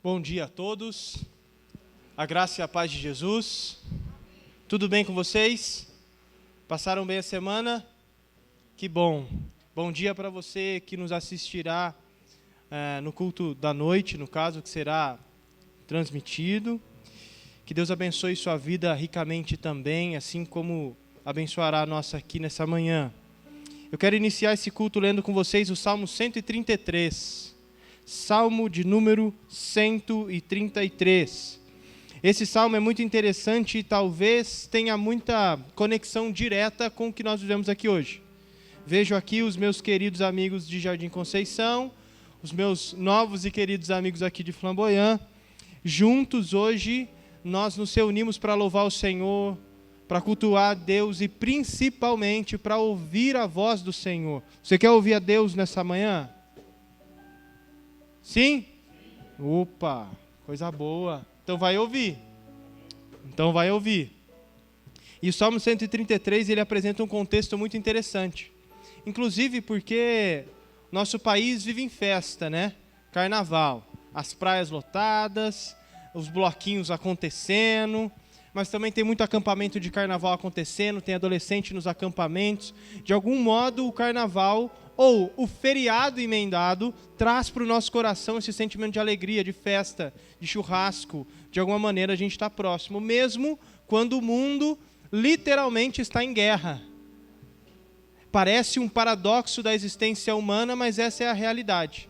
Bom dia a todos, a graça e a paz de Jesus. Tudo bem com vocês? Passaram bem a semana? Que bom. Bom dia para você que nos assistirá no culto da noite, no caso, que será transmitido. Que Deus abençoe sua vida ricamente também, assim como abençoará a nossa aqui nessa manhã. Eu quero iniciar esse culto lendo com vocês o Salmo 133. Salmo de número 133. Esse salmo é muito interessante e talvez tenha muita conexão direta com o que nós vivemos aqui hoje. Vejo aqui os meus queridos amigos de Jardim Conceição, os meus novos e queridos amigos aqui de Flamboyant. Juntos hoje nós nos reunimos para louvar o Senhor, para cultuar a Deus e principalmente para ouvir a voz do Senhor. Você quer ouvir a Deus nessa manhã? Sim? Opa, coisa boa. Então vai ouvir. E o Salmo 133, ele apresenta um contexto muito interessante. Inclusive porque nosso país vive em festa, né? Carnaval. As praias lotadas, os bloquinhos acontecendo, mas também tem muito acampamento de carnaval acontecendo, tem adolescente nos acampamentos. De algum modo, o carnaval ou o feriado emendado traz para o nosso coração esse sentimento de alegria, de festa, de churrasco. De alguma maneira a gente está próximo, mesmo quando o mundo literalmente está em guerra. Parece um paradoxo da existência humana, mas essa é a realidade.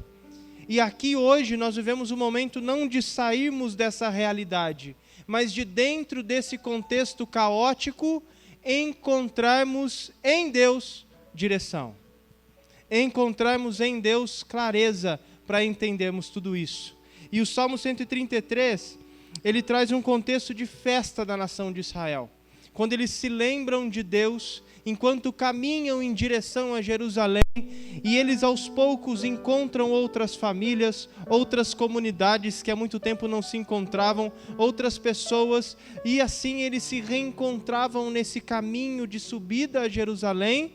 E aqui hoje nós vivemos um momento não de sairmos dessa realidade, mas de dentro desse contexto caótico encontrarmos em Deus direção. Encontrarmos em Deus clareza para entendermos tudo isso. E o Salmo 133, ele traz um contexto de festa da nação de Israel. Quando eles se lembram de Deus, enquanto caminham em direção a Jerusalém, e eles aos poucos encontram outras famílias, outras comunidades que há muito tempo não se encontravam, outras pessoas, e assim eles se reencontravam nesse caminho de subida a Jerusalém,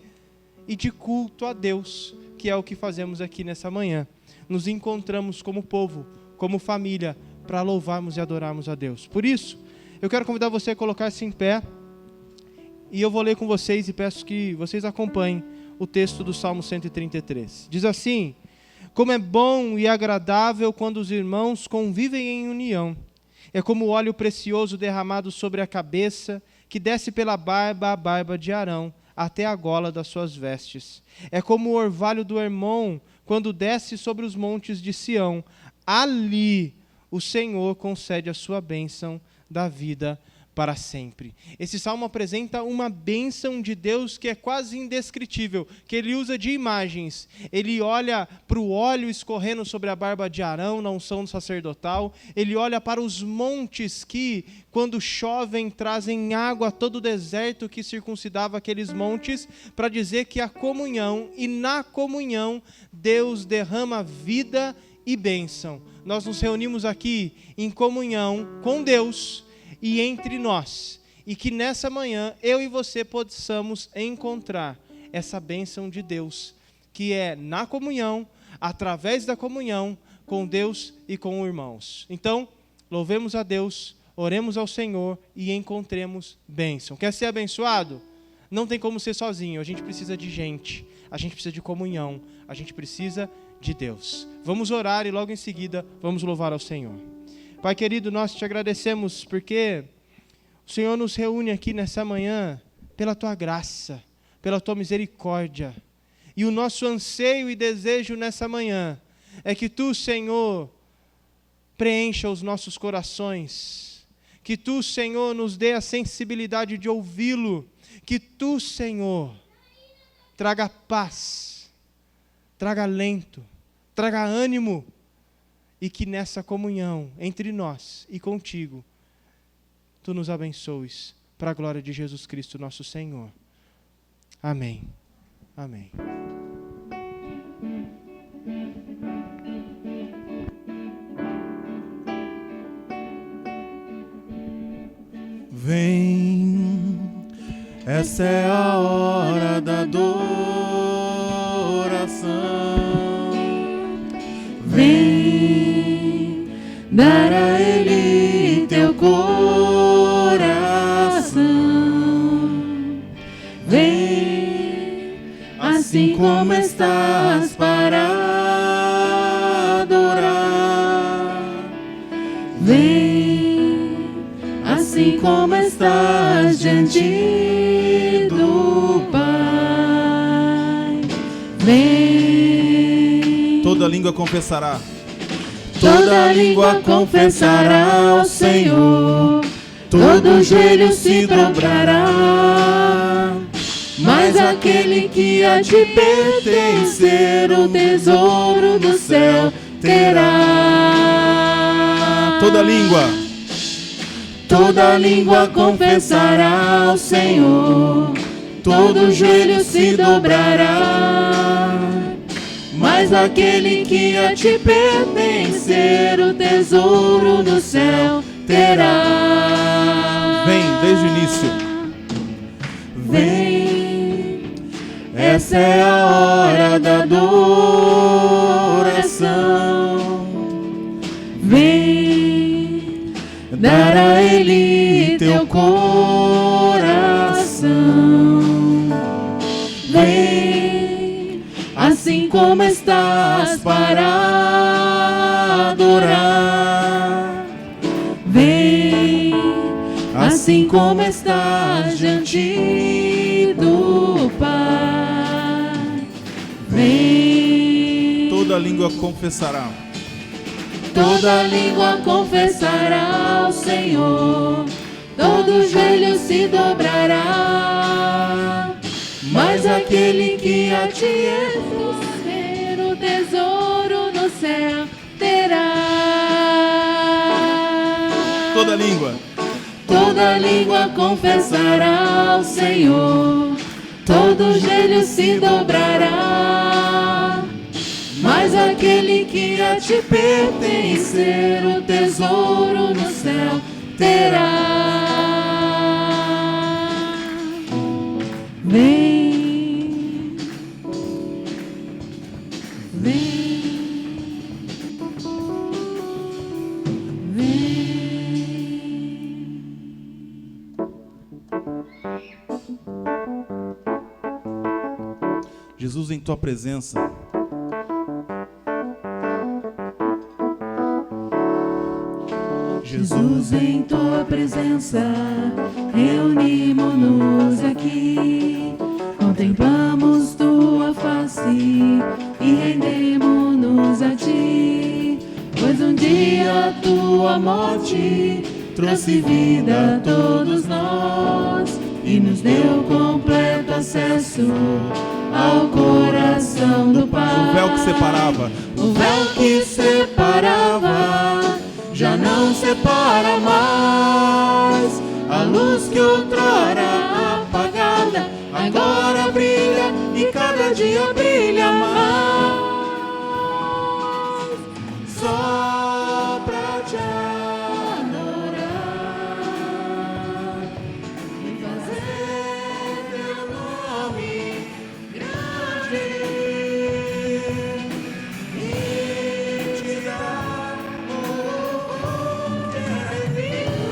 e de culto a Deus, que é o que fazemos aqui nessa manhã. Nos encontramos como povo, como família, para louvarmos e adorarmos a Deus. Por isso, eu quero convidar você a colocar-se em pé, e eu vou ler com vocês e peço que vocês acompanhem o texto do Salmo 133. Diz assim: como é bom e agradável quando os irmãos convivem em união. É como o óleo precioso derramado sobre a cabeça, que desce pela barba, a barba de Arão, até a gola das suas vestes. É como o orvalho do Hermon, quando desce sobre os montes de Sião. Ali o Senhor concede a sua bênção da vida para sempre. Esse salmo apresenta uma bênção de Deus que é quase indescritível, que ele usa de imagens. Ele olha para o óleo escorrendo sobre a barba de Arão, na unção sacerdotal. Ele olha para os montes que, quando chovem, trazem água a todo o deserto que circuncidava aqueles montes, para dizer que a comunhão, e na comunhão, Deus derrama vida e bênção. Nós nos reunimos aqui em comunhão com Deus e entre nós, e que nessa manhã eu e você possamos encontrar essa bênção de Deus, que é na comunhão, através da comunhão com Deus e com os irmãos. Então, louvemos a Deus, oremos ao Senhor e encontremos bênção. Quer ser abençoado? Não tem como ser sozinho, a gente precisa de gente, a gente precisa de comunhão, a gente precisa de Deus. Vamos orar e logo em seguida vamos louvar ao Senhor. Pai querido, nós te agradecemos porque o Senhor nos reúne aqui nessa manhã pela Tua graça, pela Tua misericórdia. E o nosso anseio e desejo nessa manhã é que Tu, Senhor, preencha os nossos corações, que Tu, Senhor, nos dê a sensibilidade de ouvi-lo, que Tu, Senhor, traga paz, traga alento, traga ânimo, e que nessa comunhão entre nós e contigo, Tu nos abençoes, para a glória de Jesus Cristo, nosso Senhor. Amém. Amém. Vem, essa é a hora da adoração. Vem, dar a Ele teu coração. Vem, assim como estás, para adorar. Vem, assim como estás, diante do Pai. Vem. Toda língua confessará. Toda língua confessará ao Senhor, todo joelho se dobrará, mas aquele que a ti pertencer, o tesouro do céu terá. Toda língua confessará ao Senhor, todo joelho se dobrará, mas aquele que a ti pertencer, o tesouro do céu terá. Vem, desde o início. Vem, essa é a hora da adoração. Vem, dar a Ele teu coração. Vem, assim como estás, para adorar. Vem, assim como estás, diante do Pai. Vem. Toda língua confessará. Toda língua confessará ao Senhor, todo joelho se dobrará, mas aquele que a ti pertencer, o tesouro no céu terá. Toda língua confessará ao Senhor, todo joelho se dobrará, mas aquele que a ti pertencer, o tesouro no céu terá. Vem, vem, vem. Jesus, em tua presença, Jesus, em tua presença, reunimos-nos aqui, contemplamos tua face e rendemos-nos a ti, pois um dia a tua morte trouxe vida a todos nós e nos deu completo acesso ao coração do Pai. o véu que separava, O véu que separava já não separa mais. A luz que outrora apagada agora brilha e cada dia brilha mais. Só pra te adorar e fazer teu nome grande e te dar o que é devido.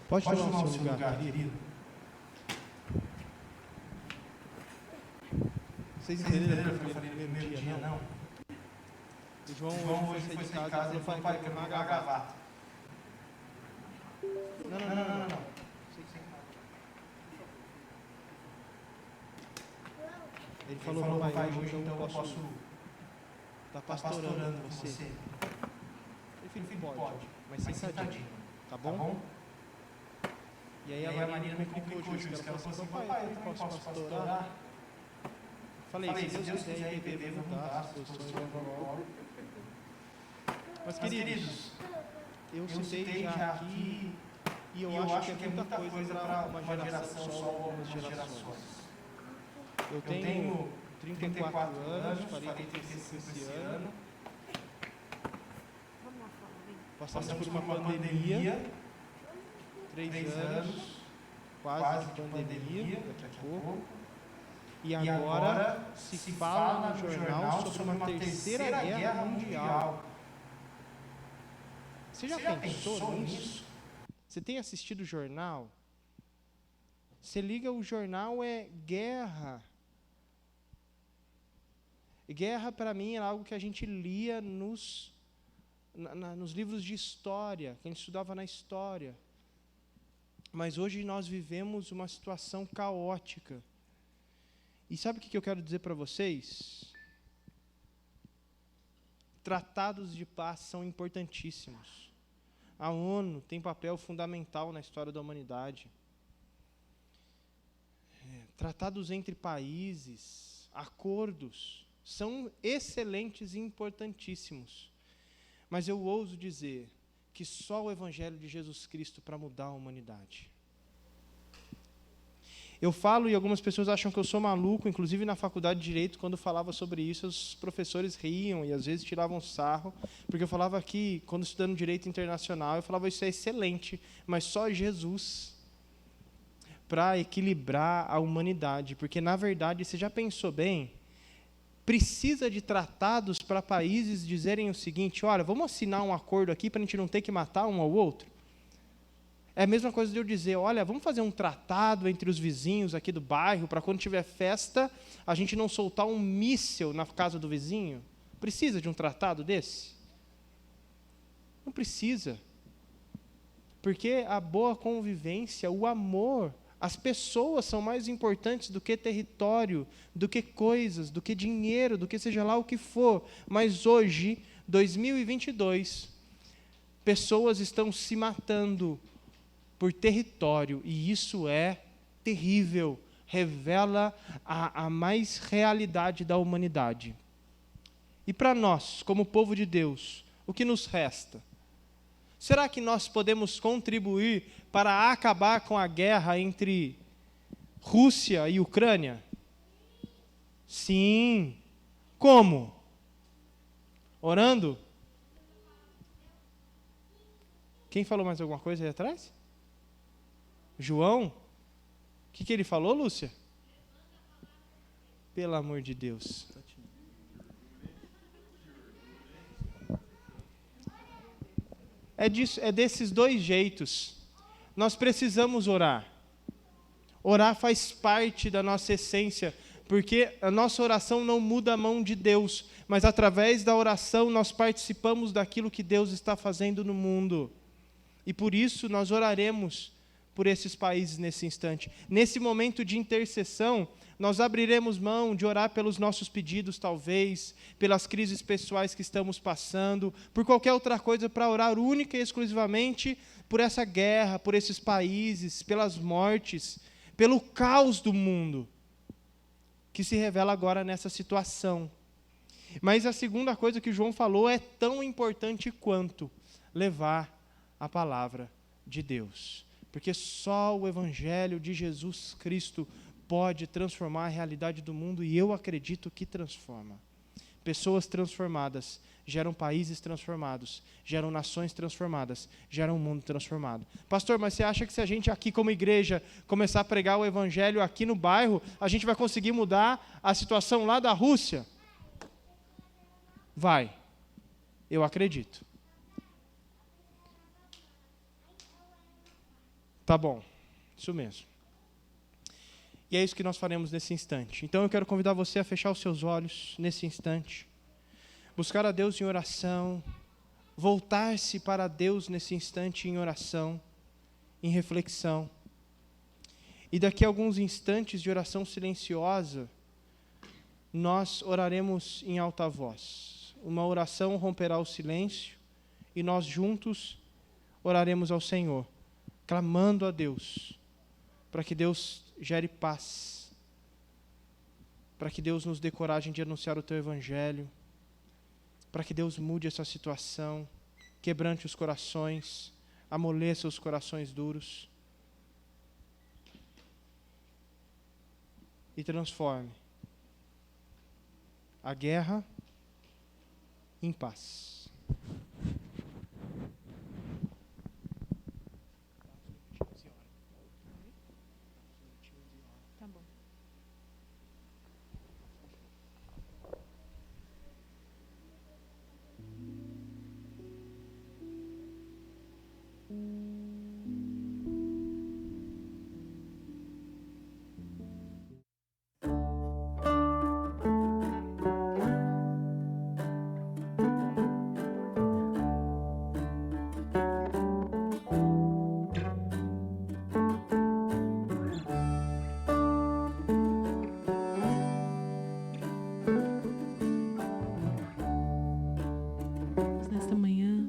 Pode tomar o seu lugar, querido. Vocês entenderam o que eu falei no primeiro dia, não? O João hoje foi sair de casa e falou, pai, quero uma gravata. Não. Ele falou, pai, hoje então eu posso estar pastorando você. Ele falou, pode, mas sentadinho, tá bom? E aí a Marina me complicou justo, que ela falou assim, pai, eu também posso pastorar? Falei, se Deus quiser, a IPV vai mudar as posições logo. Mas, queridos, eu citei já aqui, e eu acho que é muita coisa para uma geração só ou algumas gerações. Eu tenho 34 anos, farei 35 esse ano. Passamos por uma pandemia, 3 anos, quase de pandemia, daqui a pouco. E agora se fala no jornal sobre uma terceira guerra mundial. Você já pensou nisso? Você tem assistido o jornal? Você liga o jornal, é guerra. Guerra, para mim, era algo que a gente lia nos livros de história, que a gente estudava na história. Mas hoje nós vivemos uma situação caótica. E sabe o que eu quero dizer para vocês? Tratados de paz são importantíssimos. A ONU tem papel fundamental na história da humanidade. Tratados entre países, acordos, são excelentes e importantíssimos. Mas eu ouso dizer que só o Evangelho de Jesus Cristo para mudar a humanidade. Eu falo e algumas pessoas acham que eu sou maluco, inclusive na faculdade de Direito, quando falava sobre isso, os professores riam e às vezes tiravam sarro, porque eu falava que, quando estudando Direito Internacional, eu falava isso é excelente, mas só Jesus para equilibrar a humanidade, porque na verdade, você já pensou bem, precisa de tratados para países dizerem o seguinte, olha, vamos assinar um acordo aqui para a gente não ter que matar um ao outro? É a mesma coisa de eu dizer, olha, vamos fazer um tratado entre os vizinhos aqui do bairro, para quando tiver festa, a gente não soltar um míssil na casa do vizinho? Precisa de um tratado desse? Não precisa. Porque a boa convivência, o amor, as pessoas são mais importantes do que território, do que coisas, do que dinheiro, do que seja lá o que for. Mas hoje, 2022, pessoas estão se matando por território, e isso é terrível, revela a mais realidade da humanidade. E para nós, como povo de Deus, o que nos resta? Será que nós podemos contribuir para acabar com a guerra entre Rússia e Ucrânia? Sim. Como? Orando? Quem falou mais alguma coisa aí atrás? João? O que ele falou, Lúcia? Pelo amor de Deus. É desses dois jeitos. Nós precisamos orar. Orar faz parte da nossa essência, porque a nossa oração não muda a mão de Deus, mas através da oração nós participamos daquilo que Deus está fazendo no mundo. E por isso nós oraremos por esses países nesse instante. Nesse momento de intercessão, nós abriremos mão de orar pelos nossos pedidos, talvez, pelas crises pessoais que estamos passando, por qualquer outra coisa, para orar única e exclusivamente por essa guerra, por esses países, pelas mortes, pelo caos do mundo, que se revela agora nessa situação. Mas a segunda coisa que João falou é tão importante quanto levar a palavra de Deus. Porque só o Evangelho de Jesus Cristo pode transformar a realidade do mundo, e eu acredito que transforma. Pessoas transformadas geram países transformados, geram nações transformadas, geram um mundo transformado. Pastor, mas você acha que se a gente aqui como igreja começar a pregar o Evangelho aqui no bairro, a gente vai conseguir mudar a situação lá da Rússia? Vai. Eu acredito. Tá bom, isso mesmo. E é isso que nós faremos nesse instante. Então eu quero convidar você a fechar os seus olhos nesse instante, buscar a Deus em oração, voltar-se para Deus nesse instante em oração, em reflexão. E daqui a alguns instantes de oração silenciosa, nós oraremos em alta voz. Uma oração romperá o silêncio e nós juntos oraremos ao Senhor, clamando a Deus, para que Deus gere paz, para que Deus nos dê coragem de anunciar o Teu Evangelho, para que Deus mude essa situação, quebrante os corações, amoleça os corações duros e transforme a guerra em paz. Tá bom. Nesta manhã,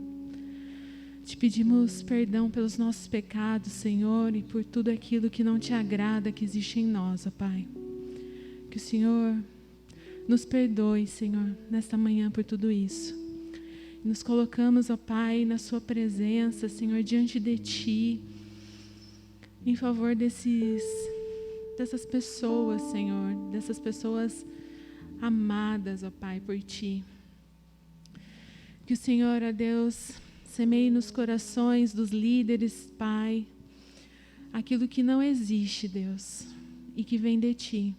te pedimos perdão pelos nossos pecados, Senhor, e por tudo aquilo que não te agrada que existe em nós, ó Pai. Que o Senhor nos perdoe, Senhor, nesta manhã por tudo isso. E nos colocamos, ó Pai, na sua presença, Senhor, diante de Ti, em favor dessas pessoas, Senhor, dessas pessoas amadas, ó Pai, por Ti. Que o Senhor, ó Deus, semeie nos corações dos líderes, Pai, aquilo que não existe, Deus, e que vem de Ti.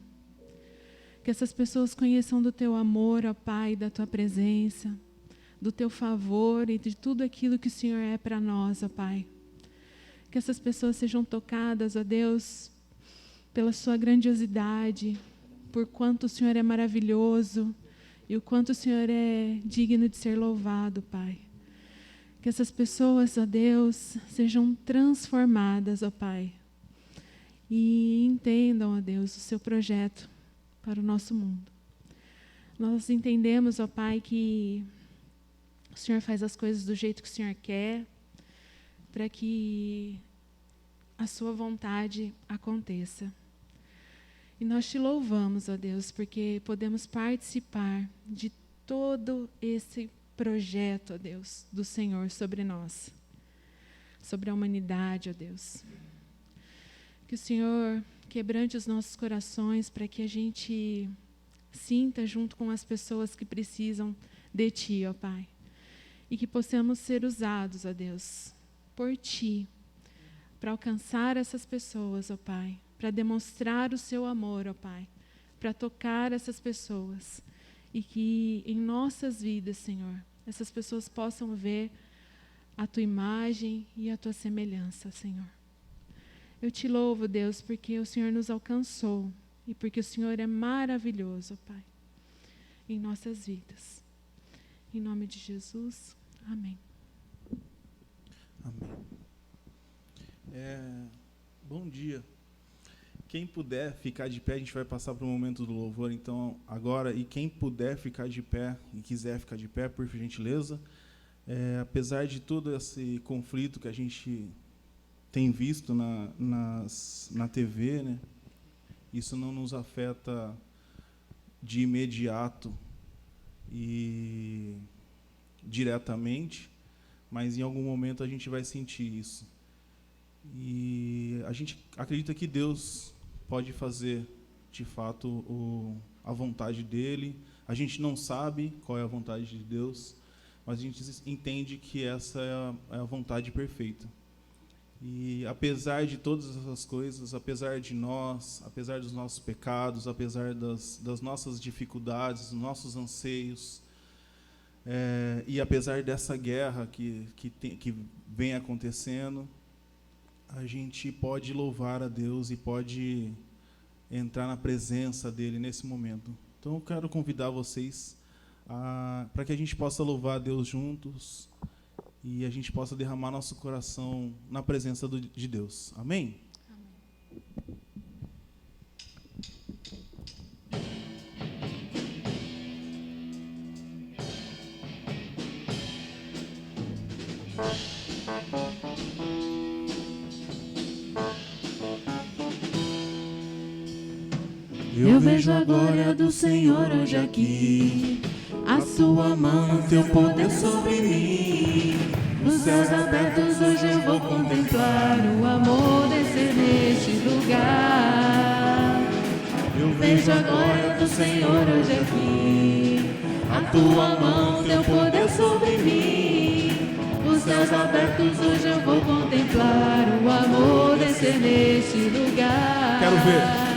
Que essas pessoas conheçam do Teu amor, ó Pai, da Tua presença, do Teu favor e de tudo aquilo que o Senhor é para nós, ó Pai. Que essas pessoas sejam tocadas, ó Deus, pela Sua grandiosidade, por quanto o Senhor é maravilhoso e o quanto o Senhor é digno de ser louvado, Pai. Que essas pessoas, ó Deus, sejam transformadas, ó Pai, e entendam, ó Deus, o Seu projeto para o nosso mundo. Nós entendemos, ó Pai, que o Senhor faz as coisas do jeito que o Senhor quer, para que a Sua vontade aconteça. E nós Te louvamos, ó Deus, porque podemos participar de todo esse projeto, ó Deus, do Senhor sobre nós, sobre a humanidade, ó Deus. Que o Senhor quebrante os nossos corações para que a gente sinta junto com as pessoas que precisam de Ti, ó Pai. E que possamos ser usados, ó Deus, por Ti, para alcançar essas pessoas, ó Pai, para demonstrar o Seu amor, ó Pai, para tocar essas pessoas. E que em nossas vidas, Senhor, essas pessoas possam ver a Tua imagem e a Tua semelhança, Senhor. Eu Te louvo, Deus, porque o Senhor nos alcançou e porque o Senhor é maravilhoso, ó Pai, em nossas vidas. Em nome de Jesus, amém. Amém. Bom dia. Quem puder ficar de pé, a gente vai passar para o momento do louvor, então, agora. E quem puder ficar de pé e quiser ficar de pé, por gentileza. Apesar de todo esse conflito que a gente tem visto na TV, né, isso não nos afeta de imediato e diretamente, mas em algum momento a gente vai sentir isso. E a gente acredita que Deus pode fazer, de fato, a vontade dEle. A gente não sabe qual é a vontade de Deus, mas a gente entende que essa é a vontade perfeita. E apesar de todas essas coisas, apesar de nós, apesar dos nossos pecados, apesar das nossas dificuldades, dos nossos anseios, e apesar dessa guerra que vem acontecendo, a gente pode louvar a Deus e pode entrar na presença dele nesse momento. Então eu quero convidar vocês para que a gente possa louvar a Deus juntos e a gente possa derramar nosso coração na presença de Deus. Amém? Eu vejo a glória do Senhor hoje aqui, a sua mão e o teu poder sobre mim. Nos céus abertos hoje eu vou contemplar o amor descer neste lugar. Eu vejo a glória do Senhor hoje aqui, a tua mão, teu poder sobre mim. Nos céus abertos hoje eu vou contemplar o amor descer neste lugar. Quero ver.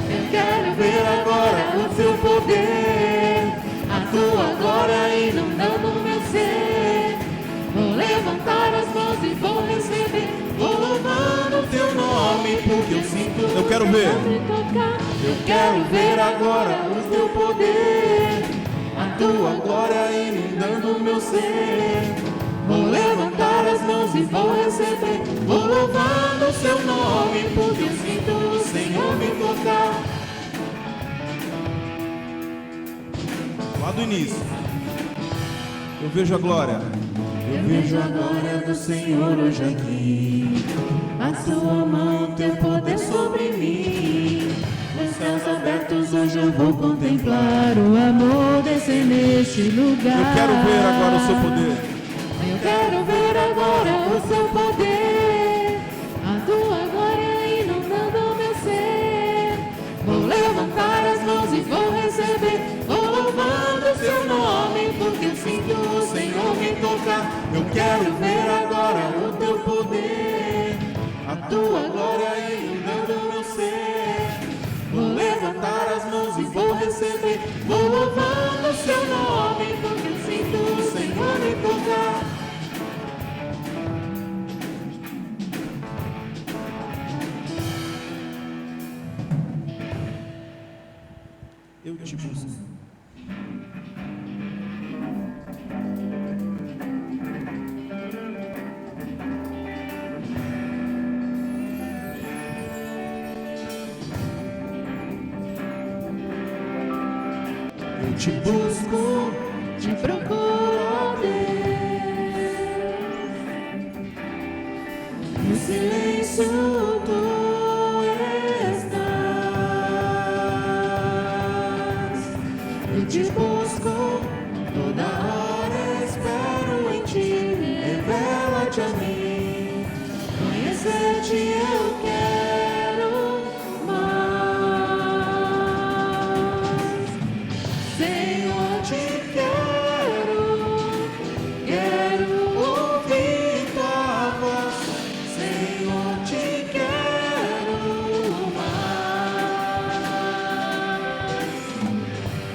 Eu quero ver agora o teu poder, a tua glória inundando meu ser. Vou levantar as mãos e vou receber, vou louvando o teu nome, porque eu sinto. Eu quero ver. Eu quero ver agora o teu poder, a tua glória inundando meu ser. Vou levantar as mãos e vou receber, vou louvando o seu nome, porque eu sinto o Senhor me tocar. Lá do início. Eu vejo a glória. Eu vejo a glória do Senhor hoje aqui, a sua mão, teu poder sobre mim. Nos céus abertos hoje eu vou contemplar o amor descer neste lugar. Eu quero ver agora o seu poder. Eu quero ver agora o seu poder, a tua glória inundando meu ser. Vou levantar as mãos e vou receber, vou louvando o seu nome, porque eu sinto o Senhor me tocar. Eu quero ver agora o teu poder, a tua glória inundando meu ser. Vou levantar as mãos e vou receber, vou louvando o seu nome, porque eu sinto o Senhor me tocar. Eu te busco. Eu te busco, Te procuro, Deus, no silêncio tu estás. Eu te busco, toda hora espero em ti, revela-te a mim, conhecer-te eu quero mais. Senhor, te quero ouvir tua voz. Senhor, te quero mais.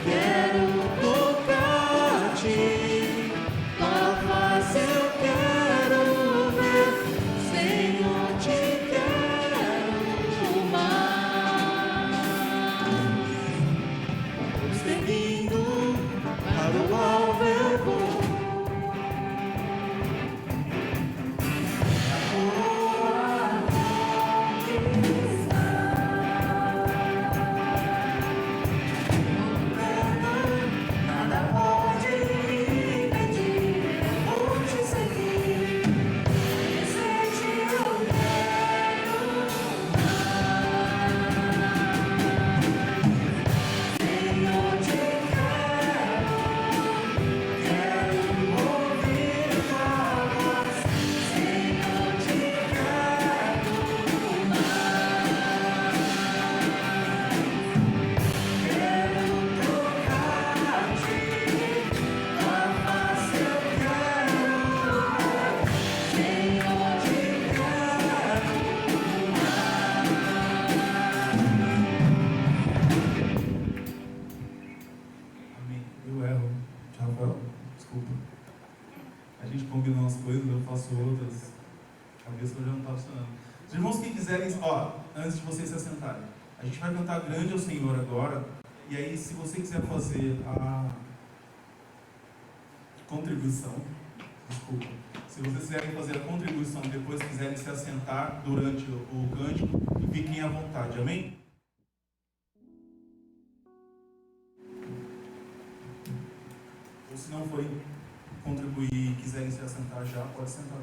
Quero tocar-te, tua face eu quero ver. Senhor, te quero cabeça já não está funcionando. Os irmãos que quiserem, antes de vocês se assentarem, a gente vai cantar Grande é o Senhor agora. E aí, se você quiser fazer a contribuição, desculpa, se vocês quiserem fazer a contribuição e depois quiserem se assentar durante o cântico, fiquem à vontade, amém? Ou se não forem contribuir e quiserem se assentar já, pode sentar.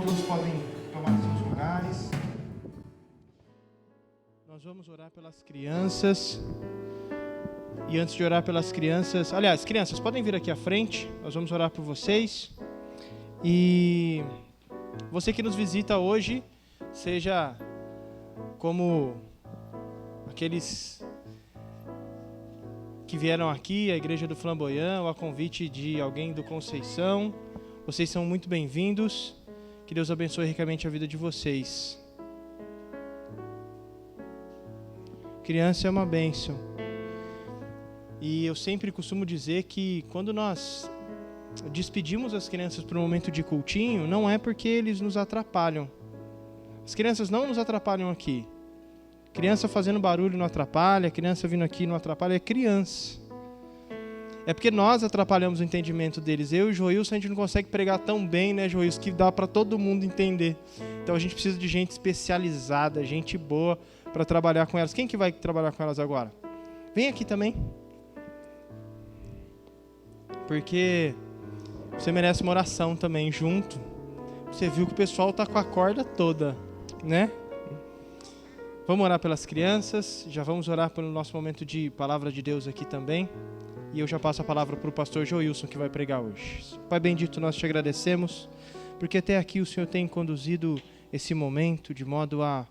Todos podem tomar seus lugares. Nós vamos orar pelas crianças. E antes de orar pelas crianças, aliás, crianças, podem vir aqui à frente. Nós vamos orar por vocês. E você que nos visita hoje, seja como aqueles que vieram aqui, a Igreja do Flamboyant, ou a convite de alguém do Conceição, vocês são muito bem-vindos. Que Deus abençoe ricamente a vida de vocês. Criança é uma bênção. E eu sempre costumo dizer que quando nós despedimos as crianças para um momento de cultinho, não é porque eles nos atrapalham. As crianças não nos atrapalham aqui. Criança fazendo barulho não atrapalha, criança vindo aqui não atrapalha, é criança. É porque nós atrapalhamos o entendimento deles. Eu e o Joilson, a gente não consegue pregar tão bem, né, Joilson, que dá para todo mundo entender. Então a gente precisa de gente especializada, gente boa para trabalhar com elas. Quem que vai trabalhar com elas agora? Vem aqui também. Porque você merece uma oração também junto. Você viu que o pessoal está com a corda toda, né? Vamos orar pelas crianças. Já vamos orar pelo nosso momento de palavra de Deus aqui também. E eu já passo a palavra para o pastor Joilson, que vai pregar hoje. Pai bendito, nós te agradecemos, porque até aqui o Senhor tem conduzido esse momento de modo a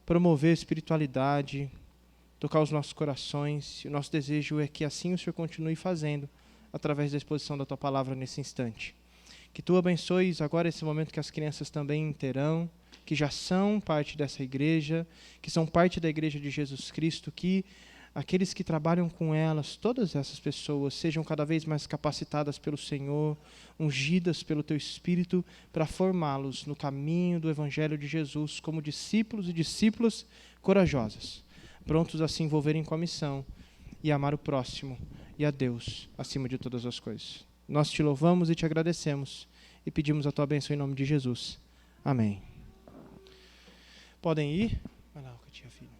promover a espiritualidade, tocar os nossos corações. E o nosso desejo é que assim o Senhor continue fazendo, através da exposição da Tua Palavra nesse instante. Que Tu abençoes agora esse momento que as crianças também terão, que já são parte dessa igreja, que são parte da igreja de Jesus Cristo, que aqueles que trabalham com elas, todas essas pessoas, sejam cada vez mais capacitadas pelo Senhor, ungidas pelo Teu Espírito, para formá-los no caminho do Evangelho de Jesus, como discípulos e discípulas corajosas, prontos a se envolverem com a missão e amar o próximo e a Deus acima de todas as coisas. Nós te louvamos e te agradecemos e pedimos a Tua bênção em nome de Jesus. Amém. Podem ir? Vai lá, Catinha, filho.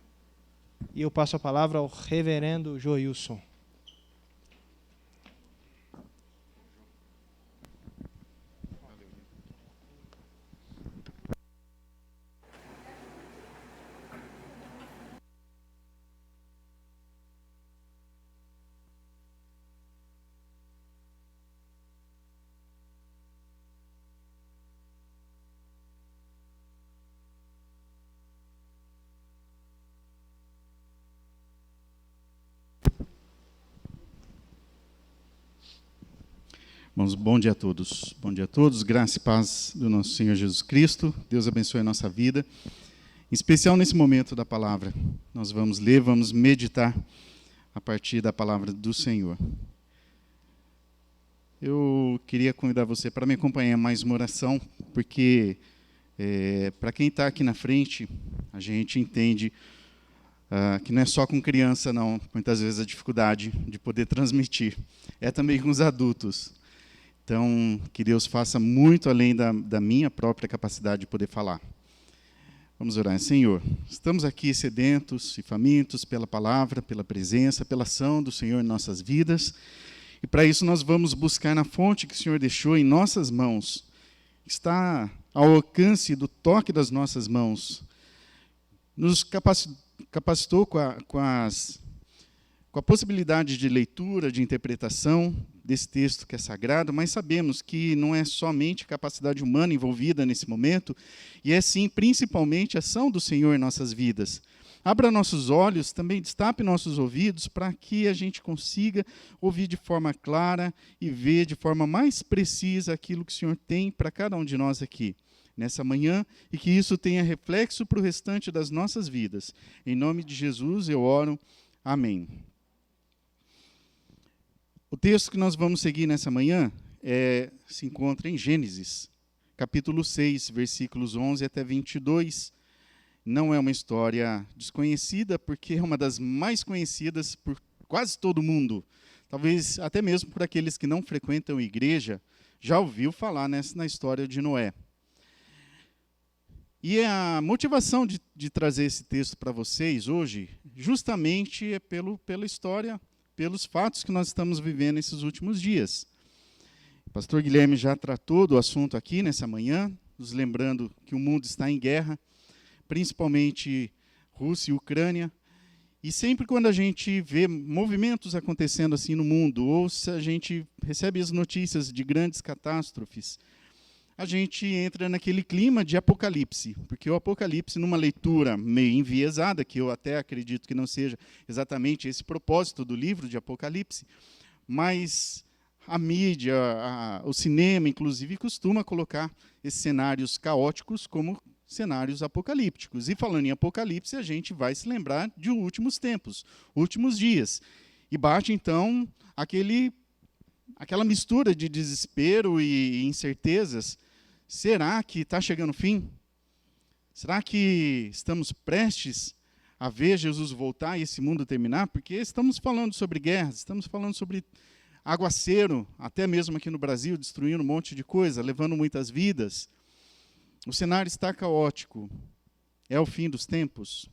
E eu passo a palavra ao reverendo Joilson. Irmãos, bom dia a todos. Bom dia a todos. Graça e paz do nosso Senhor Jesus Cristo. Deus abençoe a nossa vida. Em especial nesse momento da palavra, nós vamos ler, vamos meditar a partir da palavra do Senhor. Eu queria convidar você para me acompanhar em mais uma oração, porque para quem está aqui na frente, a gente entende que não é só com criança, não. Muitas vezes a dificuldade de poder transmitir é também com os adultos. Então, que Deus faça muito além da minha própria capacidade de poder falar. Vamos orar. Senhor, estamos aqui sedentos e famintos pela palavra, pela presença, pela ação do Senhor em nossas vidas. E para isso nós vamos buscar na fonte que o Senhor deixou em nossas mãos. Está ao alcance do toque das nossas mãos. Nos capacitou com a possibilidade de leitura, de interpretação desse texto que é sagrado, mas sabemos que não é somente a capacidade humana envolvida nesse momento, e é sim, principalmente, a ação do Senhor em nossas vidas. Abra nossos olhos, também destape nossos ouvidos, para que a gente consiga ouvir de forma clara e ver de forma mais precisa aquilo que o Senhor tem para cada um de nós aqui, nessa manhã, e que isso tenha reflexo para o restante das nossas vidas. Em nome de Jesus eu oro. Amém. O texto que nós vamos seguir nessa manhã se encontra em Gênesis, capítulo 6, versículos 11 até 22. Não é uma história desconhecida, porque é uma das mais conhecidas por quase todo mundo. Talvez até mesmo por aqueles que não frequentam a igreja, já ouviu falar na história de Noé. E a motivação de trazer esse texto para vocês hoje, justamente é pela história, pelos fatos que nós estamos vivendo esses últimos dias. O pastor Guilherme já tratou do assunto aqui nessa manhã, nos lembrando que o mundo está em guerra, principalmente Rússia e Ucrânia. E sempre quando a gente vê movimentos acontecendo assim no mundo, ou se a gente recebe as notícias de grandes catástrofes, a gente entra naquele clima de apocalipse, porque o apocalipse, numa leitura meio enviesada, que eu até acredito que não seja exatamente esse propósito do livro de Apocalipse, mas a mídia, o cinema, inclusive, costuma colocar esses cenários caóticos como cenários apocalípticos. E falando em apocalipse, a gente vai se lembrar de últimos tempos, últimos dias. E bate, então, aquela mistura de desespero e incertezas. Será que está chegando o fim? Será que estamos prestes a ver Jesus voltar e esse mundo terminar? Porque estamos falando sobre guerras, estamos falando sobre aguaceiro, até mesmo aqui no Brasil, destruindo um monte de coisa, levando muitas vidas. O cenário está caótico. É o fim dos tempos.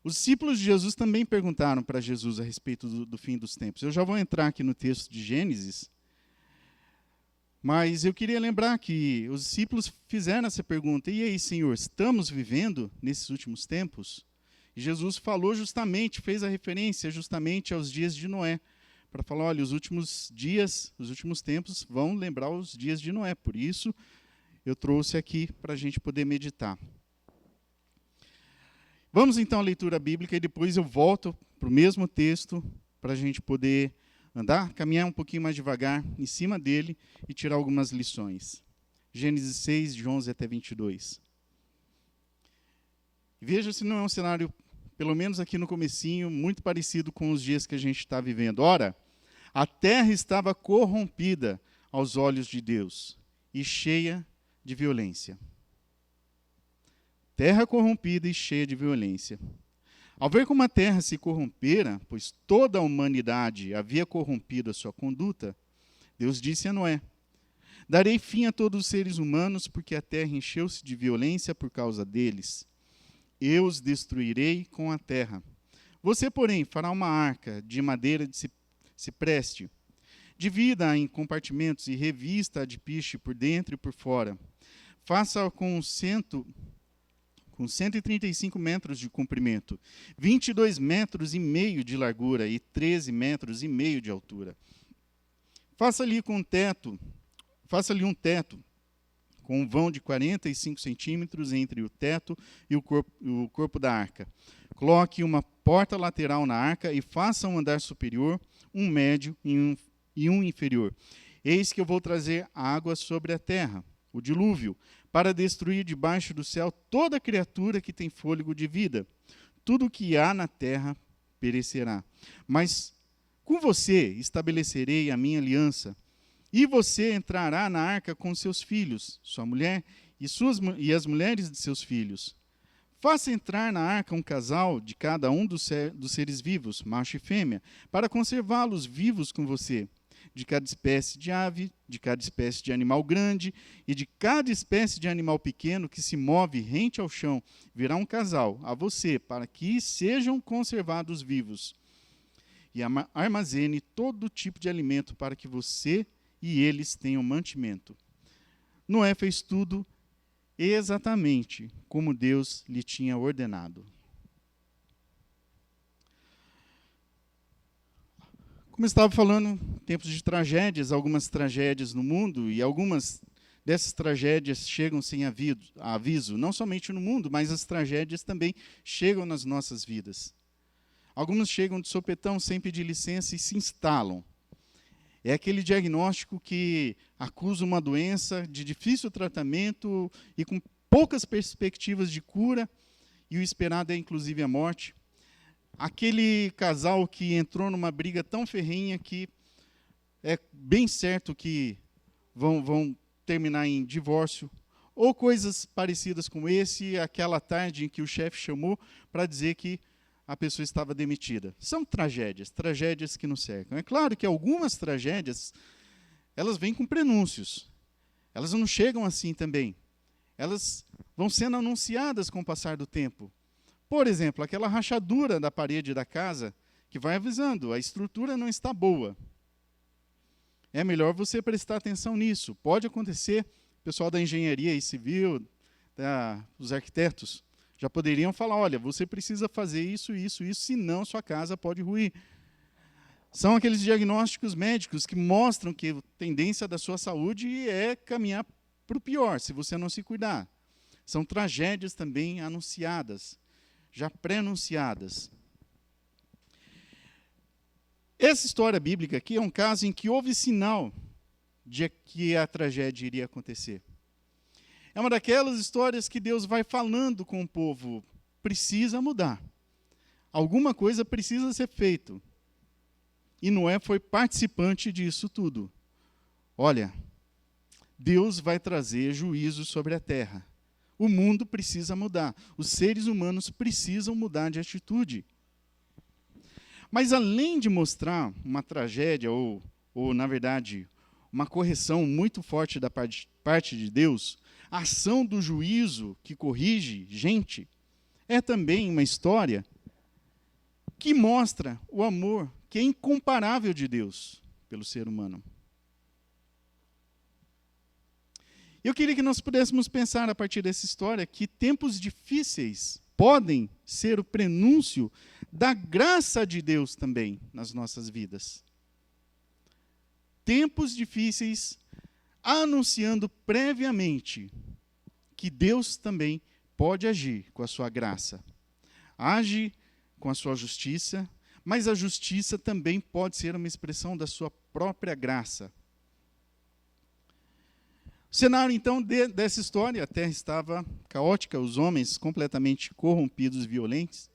Os discípulos de Jesus também perguntaram para Jesus a respeito do fim dos tempos. Eu já vou entrar aqui no texto de Gênesis, mas eu queria lembrar que os discípulos fizeram essa pergunta: e aí, Senhor, estamos vivendo nesses últimos tempos? E Jesus falou justamente, fez a referência justamente aos dias de Noé, para falar, olha, os últimos dias, os últimos tempos vão lembrar os dias de Noé. Por isso, eu trouxe aqui para a gente poder meditar. Vamos então à leitura bíblica e depois eu volto para o mesmo texto para a gente poder caminhar um pouquinho mais devagar em cima dele e tirar algumas lições. Gênesis 6, de 11 até 22. Veja se não é um cenário, pelo menos aqui no comecinho, muito parecido com os dias que a gente está vivendo. Ora, a terra estava corrompida aos olhos de Deus e cheia de violência. Terra corrompida e cheia de violência. Ao ver como a terra se corrompera, pois toda a humanidade havia corrompido a sua conduta, Deus disse a Noé: darei fim a todos os seres humanos, porque a terra encheu-se de violência por causa deles. Eu os destruirei com a terra. Você, porém, fará uma arca de madeira de cipreste. Divida-a em compartimentos e revista-a de piche por dentro e por fora. Faça-a com 135 metros de comprimento, 22 metros e meio de largura e 13 metros e meio de altura. Faça-lhe um teto com um vão de 45 centímetros entre o teto e o corpo da arca. Coloque uma porta lateral na arca e faça um andar superior, um médio e um inferior. Eis que eu vou trazer água sobre a terra, o dilúvio, para destruir debaixo do céu toda criatura que tem fôlego de vida. Tudo o que há na terra perecerá. Mas com você estabelecerei a minha aliança, e você entrará na arca com seus filhos, sua mulher e as mulheres de seus filhos. Faça entrar na arca um casal de cada um dos seres vivos, macho e fêmea, para conservá-los vivos com você. De cada espécie de ave, de cada espécie de animal grande e de cada espécie de animal pequeno que se move rente ao chão, virá um casal a você, para que sejam conservados vivos. E armazene todo tipo de alimento para que você e eles tenham mantimento. Noé fez tudo exatamente como Deus lhe tinha ordenado. Como eu estava falando, tempos de tragédias, algumas tragédias no mundo, e algumas dessas tragédias chegam sem aviso, não somente no mundo, mas as tragédias também chegam nas nossas vidas. Algumas chegam de sopetão, sem pedir licença, e se instalam. É aquele diagnóstico que acusa uma doença de difícil tratamento e com poucas perspectivas de cura, e o esperado é inclusive a morte. Aquele casal que entrou numa briga tão ferrenha que é bem certo que vão terminar em divórcio, ou coisas parecidas com esse, aquela tarde em que o chefe chamou para dizer que a pessoa estava demitida. São tragédias que nos cercam. É claro que algumas tragédias, elas vêm com prenúncios. Elas não chegam assim também. Elas vão sendo anunciadas com o passar do tempo. Por exemplo, aquela rachadura da parede da casa, que vai avisando, a estrutura não está boa. É melhor você prestar atenção nisso. Pode acontecer, o pessoal da engenharia e civil, os arquitetos, já poderiam falar, olha, você precisa fazer isso, senão sua casa pode ruir. São aqueles diagnósticos médicos que mostram que a tendência da sua saúde é caminhar para o pior, se você não se cuidar. São tragédias também anunciadas, já pré-anunciadas. Essa história bíblica aqui é um caso em que houve sinal de que a tragédia iria acontecer. É uma daquelas histórias que Deus vai falando com o povo, precisa mudar. Alguma coisa precisa ser feito. e Noé foi participante disso tudo. Olha, Deus vai trazer juízo sobre a terra. O mundo precisa mudar. Os seres humanos precisam mudar de atitude. Mas além de mostrar uma tragédia, ou na verdade, uma correção muito forte da parte de Deus, a ação do juízo que corrige gente, é também uma história que mostra o amor que é incomparável de Deus pelo ser humano. Eu queria que nós pudéssemos pensar, a partir dessa história, que tempos difíceis podem ser o prenúncio da graça de Deus também nas nossas vidas. Tempos difíceis anunciando previamente que Deus também pode agir com a sua graça. Age com a sua justiça, mas a justiça também pode ser uma expressão da sua própria graça. O cenário, então, dessa história, a terra estava caótica, os homens completamente corrompidos, violentos.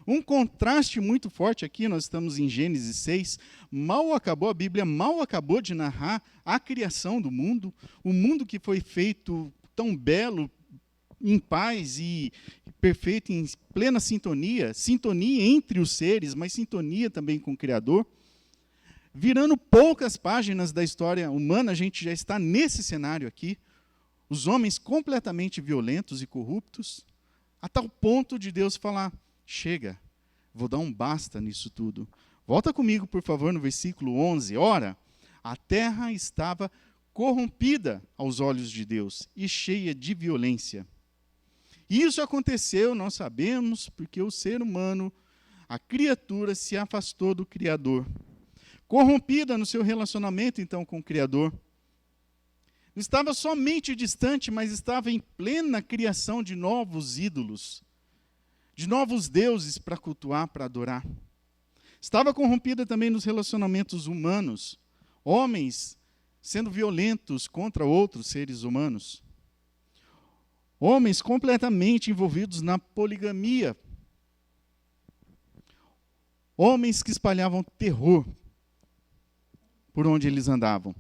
Um contraste muito forte aqui, nós estamos em Gênesis 6, a Bíblia mal acabou de narrar a criação do mundo, o mundo que foi feito tão belo, em paz e perfeito, em plena sintonia entre os seres, mas sintonia também com o Criador. Virando poucas páginas da história humana, a gente já está nesse cenário aqui, os homens completamente violentos e corruptos, a tal ponto de Deus falar, chega, vou dar um basta nisso tudo. Volta comigo, por favor, no versículo 11. Ora, a terra estava corrompida aos olhos de Deus e cheia de violência. Isso aconteceu, nós sabemos, porque o ser humano, a criatura, se afastou do Criador. Corrompida no seu relacionamento, então, com o Criador. Não estava somente distante, mas estava em plena criação de novos ídolos, de novos deuses para cultuar, para adorar. Estava corrompida também nos relacionamentos humanos, homens sendo violentos contra outros seres humanos. Homens completamente envolvidos na poligamia. Homens que espalhavam terror por onde eles andavam.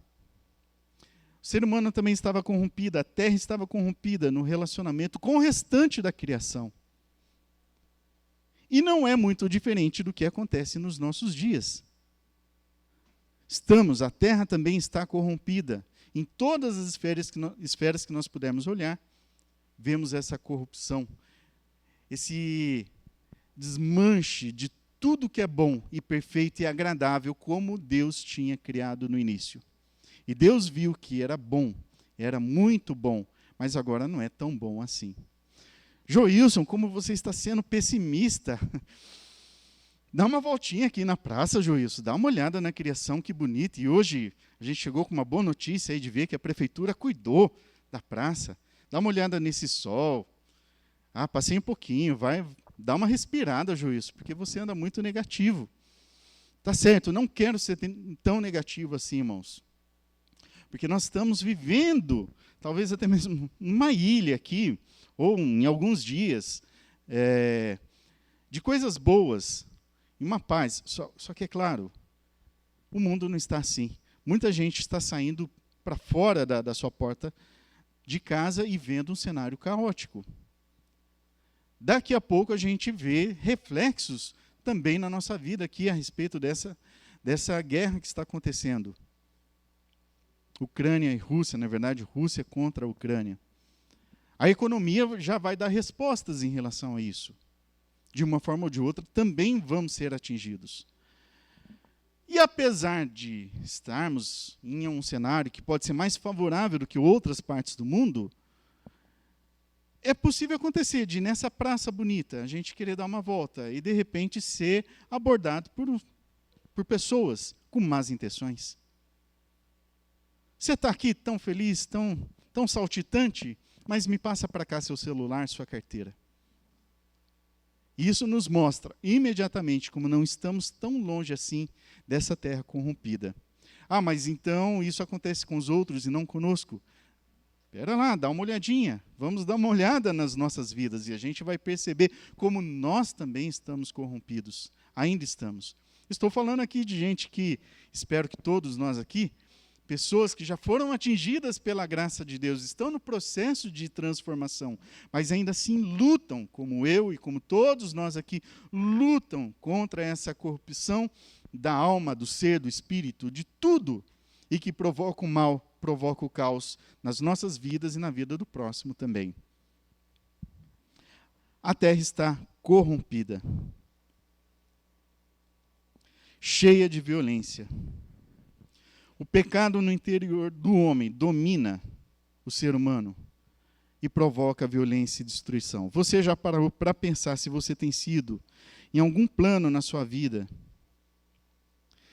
O ser humano também estava corrompido, a terra estava corrompida no relacionamento com o restante da criação. E não é muito diferente do que acontece nos nossos dias. A terra também está corrompida. Em todas as esferas que nós pudermos olhar, vemos essa corrupção, esse desmanche de tudo que é bom e perfeito e agradável, como Deus tinha criado no início. E Deus viu que era bom, era muito bom, mas agora não é tão bom assim. Joilson, como você está sendo pessimista? Dá uma voltinha aqui na praça, Joilson, dá uma olhada na criação, que bonita. E hoje a gente chegou com uma boa notícia aí de ver que a prefeitura cuidou da praça. Dá uma olhada nesse sol. Passei um pouquinho, vai... Dá uma respirada, Joilson, porque você anda muito negativo. Tá certo, não quero ser tão negativo assim, irmãos. Porque nós estamos vivendo, talvez até mesmo numa ilha aqui, ou em alguns dias, de coisas boas, em uma paz. Só que, é claro, o mundo não está assim. Muita gente está saindo para fora da sua porta de casa e vendo um cenário caótico. Daqui a pouco a gente vê reflexos também na nossa vida aqui a respeito dessa guerra que está acontecendo. Ucrânia e Rússia, na verdade, Rússia contra a Ucrânia. A economia já vai dar respostas em relação a isso. De uma forma ou de outra, também vamos ser atingidos. E apesar de estarmos em um cenário que pode ser mais favorável do que outras partes do mundo, é possível acontecer de, nessa praça bonita, a gente querer dar uma volta e, de repente, ser abordado por pessoas com más intenções. Você está aqui tão feliz, tão saltitante, mas me passa para cá seu celular, sua carteira. Isso nos mostra imediatamente como não estamos tão longe assim dessa terra corrompida. Mas então isso acontece com os outros e não conosco? Espera lá, dá uma olhadinha. Vamos dar uma olhada nas nossas vidas e a gente vai perceber como nós também estamos corrompidos. Ainda estamos. Estou falando aqui de gente que, espero que todos nós aqui, pessoas que já foram atingidas pela graça de Deus, estão no processo de transformação, mas ainda assim lutam, como eu e como todos nós aqui, lutam contra essa corrupção da alma, do ser, do espírito, de tudo, e que provoca o mal, provoca o caos nas nossas vidas e na vida do próximo também. A terra está corrompida, cheia de violência. O pecado no interior do homem domina o ser humano e provoca violência e destruição. Você já parou para pensar se você tem sido em algum plano na sua vida?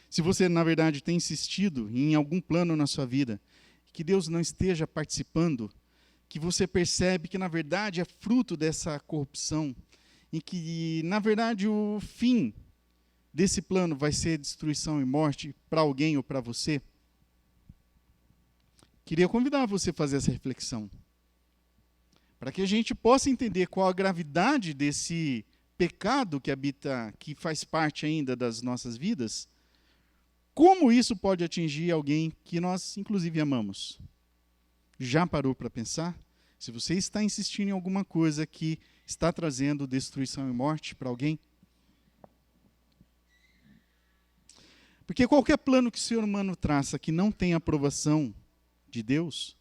Se você, na verdade, tem insistido em algum plano na sua vida, que Deus não esteja participando, que você percebe que, na verdade, é fruto dessa corrupção, e que, na verdade, o fim desse plano vai ser destruição e morte para alguém ou para você? Queria convidar você a fazer essa reflexão, para que a gente possa entender qual a gravidade desse pecado que habita, que faz parte ainda das nossas vidas, como isso pode atingir alguém que nós, inclusive, amamos. Já parou para pensar? Se você está insistindo em alguma coisa que está trazendo destruição e morte para alguém? Porque qualquer plano que o ser humano traça que não tem aprovação de Deus,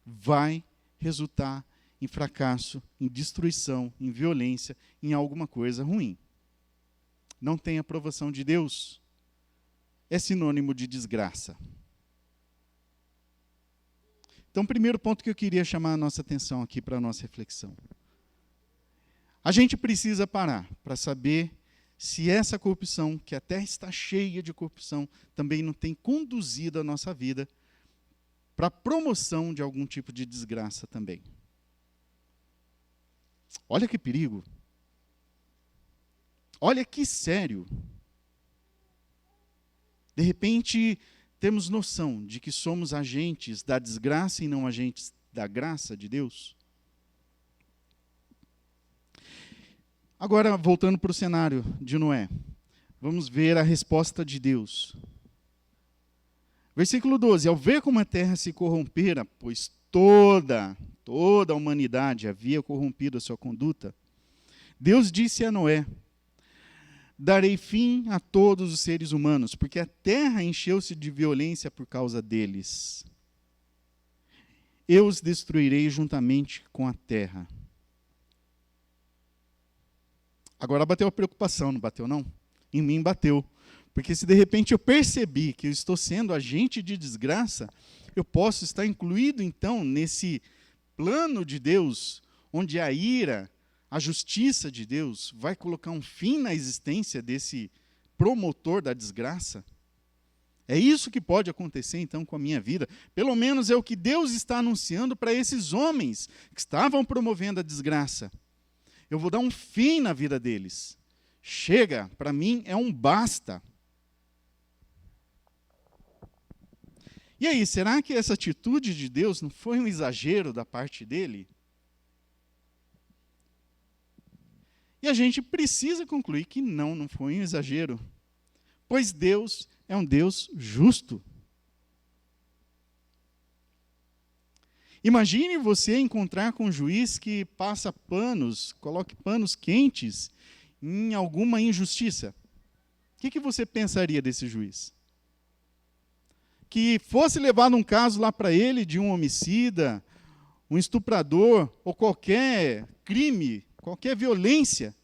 vai resultar em fracasso, em destruição, em violência, em alguma coisa ruim. Não tem aprovação de Deus, é sinônimo de desgraça. Então, o primeiro ponto que eu queria chamar a nossa atenção aqui para a nossa reflexão. A gente precisa parar para saber se essa corrupção, que a terra está cheia de corrupção, também não tem conduzido a nossa vida para a promoção de algum tipo de desgraça também. Olha que perigo. Olha que sério. De repente, temos noção de que somos agentes da desgraça e não agentes da graça de Deus. Agora, voltando para o cenário de Noé, vamos ver a resposta de Deus. Versículo 12. Ao ver como a terra se corrompera, pois toda a humanidade havia corrompido a sua conduta, Deus disse a Noé: darei fim a todos os seres humanos, porque a terra encheu-se de violência por causa deles. Eu os destruirei juntamente com a terra. Agora bateu a preocupação, não bateu não? Em mim bateu. Porque se de repente eu percebi que eu estou sendo agente de desgraça, eu posso estar incluído então nesse plano de Deus, onde a ira, a justiça de Deus vai colocar um fim na existência desse promotor da desgraça. É isso que pode acontecer então com a minha vida. Pelo menos é o que Deus está anunciando para esses homens que estavam promovendo a desgraça. Eu vou dar um fim na vida deles. Chega, para mim é um basta. E aí, será que essa atitude de Deus não foi um exagero da parte dele? E a gente precisa concluir que não foi um exagero. Pois Deus é um Deus justo. Imagine você encontrar com um juiz que passa panos, coloque panos quentes em alguma injustiça. O que você pensaria desse juiz? Que fosse levado um caso lá para ele de um homicida, um estuprador ou qualquer crime, qualquer violência,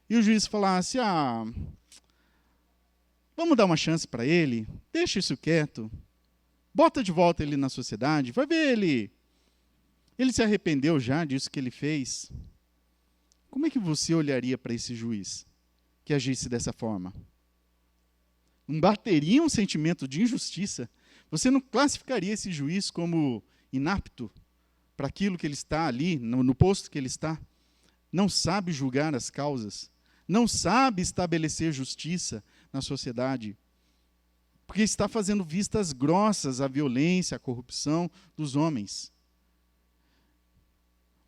e o juiz falasse: vamos dar uma chance para ele, deixa isso quieto, bota de volta ele na sociedade, vai ver ele se arrependeu já disso que ele fez. Como é que você olharia para esse juiz que agisse dessa forma? Não bateria um sentimento de injustiça? Você não classificaria esse juiz como inapto para aquilo que ele está ali, no posto que ele está? Não sabe julgar as causas, não sabe estabelecer justiça na sociedade, porque está fazendo vistas grossas à violência, à corrupção dos homens.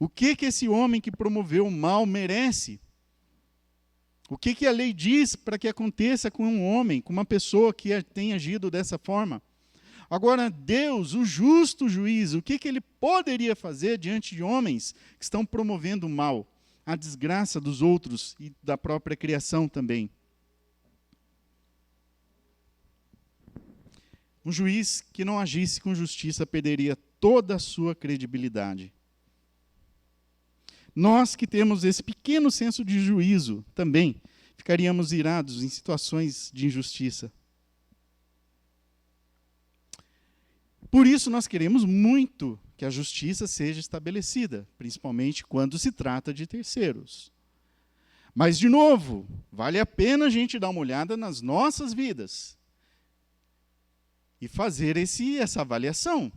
O que esse homem que promoveu o mal merece? O que a lei diz para que aconteça com um homem, com uma pessoa que tem agido dessa forma? Agora, Deus, o justo juiz, o que ele poderia fazer diante de homens que estão promovendo o mal, a desgraça dos outros e da própria criação também? Um juiz que não agisse com justiça perderia toda a sua credibilidade. Nós que temos esse pequeno senso de juízo também ficaríamos irados em situações de injustiça. Por isso nós queremos muito que a justiça seja estabelecida, principalmente quando se trata de terceiros. Mas, de novo, vale a pena a gente dar uma olhada nas nossas vidas e fazer essa avaliação.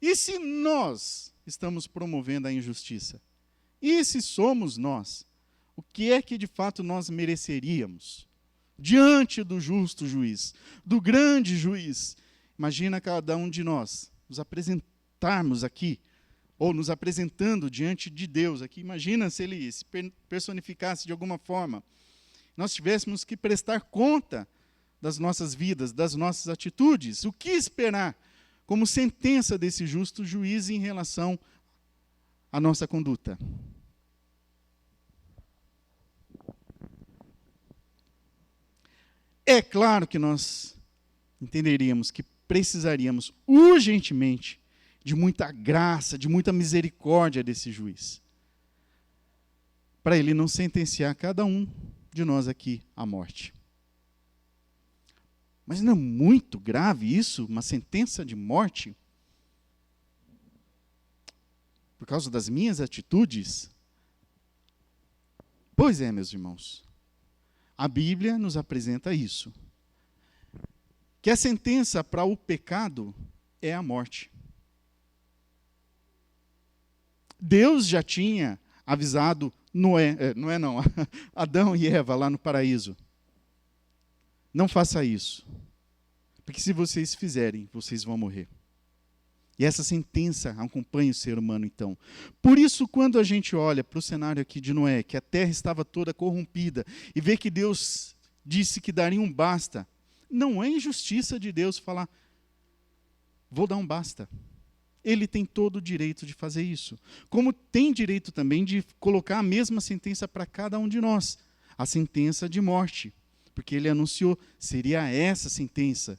E se nós estamos promovendo a injustiça? E se somos nós? O que é que de fato nós mereceríamos? Diante do justo juiz, do grande juiz. Imagina cada um de nós nos apresentarmos aqui, ou nos apresentando diante de Deus aqui. Imagina se ele se personificasse de alguma forma. Nós tivéssemos que prestar conta das nossas vidas, das nossas atitudes. O que esperar como sentença desse justo juiz em relação à nossa conduta? É claro que nós entenderíamos que precisaríamos urgentemente de muita graça, de muita misericórdia desse juiz, para ele não sentenciar cada um de nós aqui à morte. Mas não é muito grave isso, uma sentença de morte? Por causa das minhas atitudes? Pois é, meus irmãos. A Bíblia nos apresenta isso. Que a sentença para o pecado é a morte. Deus já tinha avisado Adão e Eva lá no paraíso. Não faça isso, porque se vocês fizerem, vocês vão morrer. E essa sentença acompanha o ser humano, então. Por isso, quando a gente olha para o cenário aqui de Noé, que a terra estava toda corrompida, e vê que Deus disse que daria um basta, não é injustiça de Deus falar, vou dar um basta. Ele tem todo o direito de fazer isso. Como tem direito também de colocar a mesma sentença para cada um de nós, a sentença de morte. Porque ele anunciou, seria essa sentença,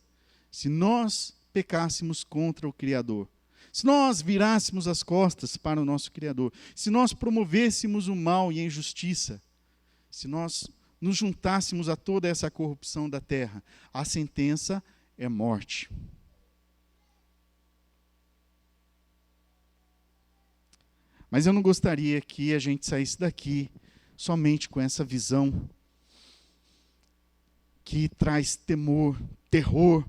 se nós pecássemos contra o Criador, se nós virássemos as costas para o nosso Criador, se nós promovêssemos o mal e a injustiça, se nós nos juntássemos a toda essa corrupção da terra, a sentença é morte. Mas eu não gostaria que a gente saísse daqui somente com essa visão que traz temor, terror,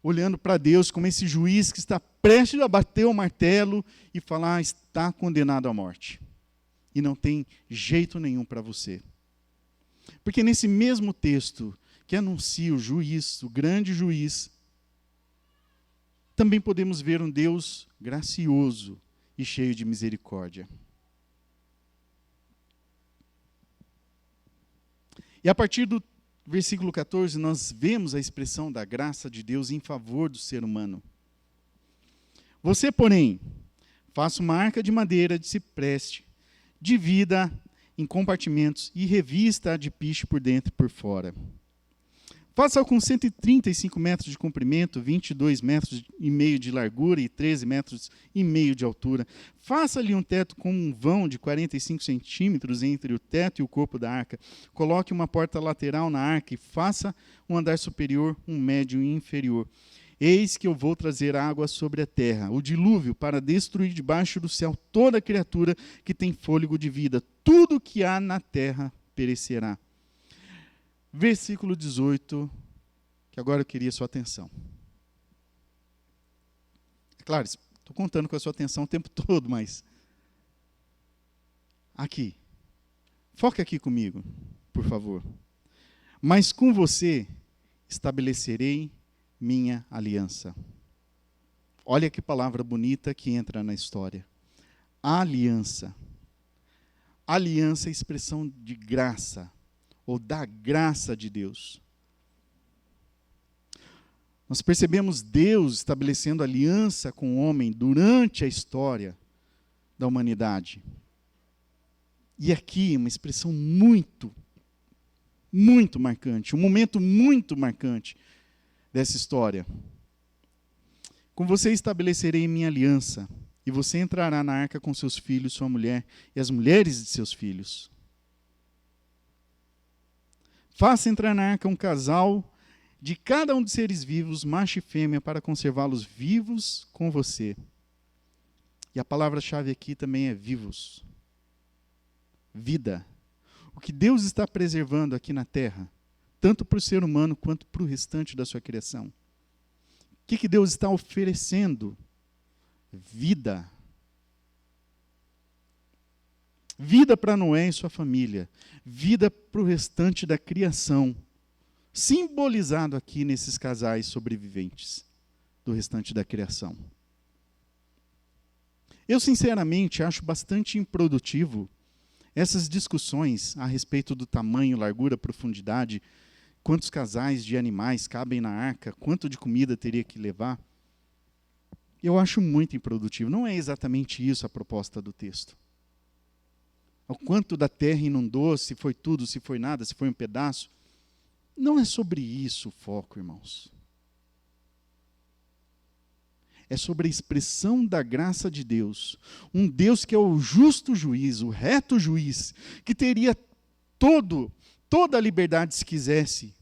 olhando para Deus como esse juiz que está prestes a bater o martelo e falar, está condenado à morte. E não tem jeito nenhum para você. Porque nesse mesmo texto que anuncia o juiz, o grande juiz, também podemos ver um Deus gracioso e cheio de misericórdia. E a partir do versículo 14, nós vemos a expressão da graça de Deus em favor do ser humano. Você, porém, faça uma arca de madeira de cipreste, divida em compartimentos e revista-a de piche por dentro e por fora. Faça-o com 135 metros de comprimento, 22 metros e meio de largura e 13 metros e meio de altura. Faça-lhe um teto com um vão de 45 centímetros entre o teto e o corpo da arca. Coloque uma porta lateral na arca e faça um andar superior, um médio e inferior. Eis que eu vou trazer água sobre a terra, o dilúvio, para destruir debaixo do céu toda criatura que tem fôlego de vida. Tudo que há na terra perecerá. Versículo 18, que agora eu queria sua atenção. É claro, estou contando com a sua atenção o tempo todo, mas aqui, foca aqui comigo, por favor. Mas com você estabelecerei minha aliança. Olha que palavra bonita que entra na história. aliança. Aliança é expressão de graça, ou da graça de Deus. Nós percebemos Deus estabelecendo aliança com o homem durante a história da humanidade. E aqui, uma expressão muito marcante, um momento muito marcante dessa história. Com você estabelecerei minha aliança, e você entrará na arca com seus filhos, sua mulher e as mulheres de seus filhos. Faça entrar na arca um casal de cada um dos seres vivos, macho e fêmea, para conservá-los vivos com você. E a palavra-chave aqui também é vivos. Vida. O que Deus está preservando aqui na terra, tanto para o ser humano quanto para o restante da sua criação. O que Deus está oferecendo? Vida. Vida para Noé e sua família. Vida para o restante da criação. Simbolizado aqui nesses casais sobreviventes do restante da criação. Eu, sinceramente, acho bastante improdutivo essas discussões a respeito do tamanho, largura, profundidade, quantos casais de animais cabem na arca, quanto de comida teria que levar. Eu acho muito improdutivo. Não é exatamente isso a proposta do texto. O quanto da terra inundou, se foi tudo, se foi nada, se foi um pedaço. Não é sobre isso o foco, irmãos. É sobre a expressão da graça de Deus. Um Deus que é o justo juiz, o reto juiz, que teria toda a liberdade, se quisesse,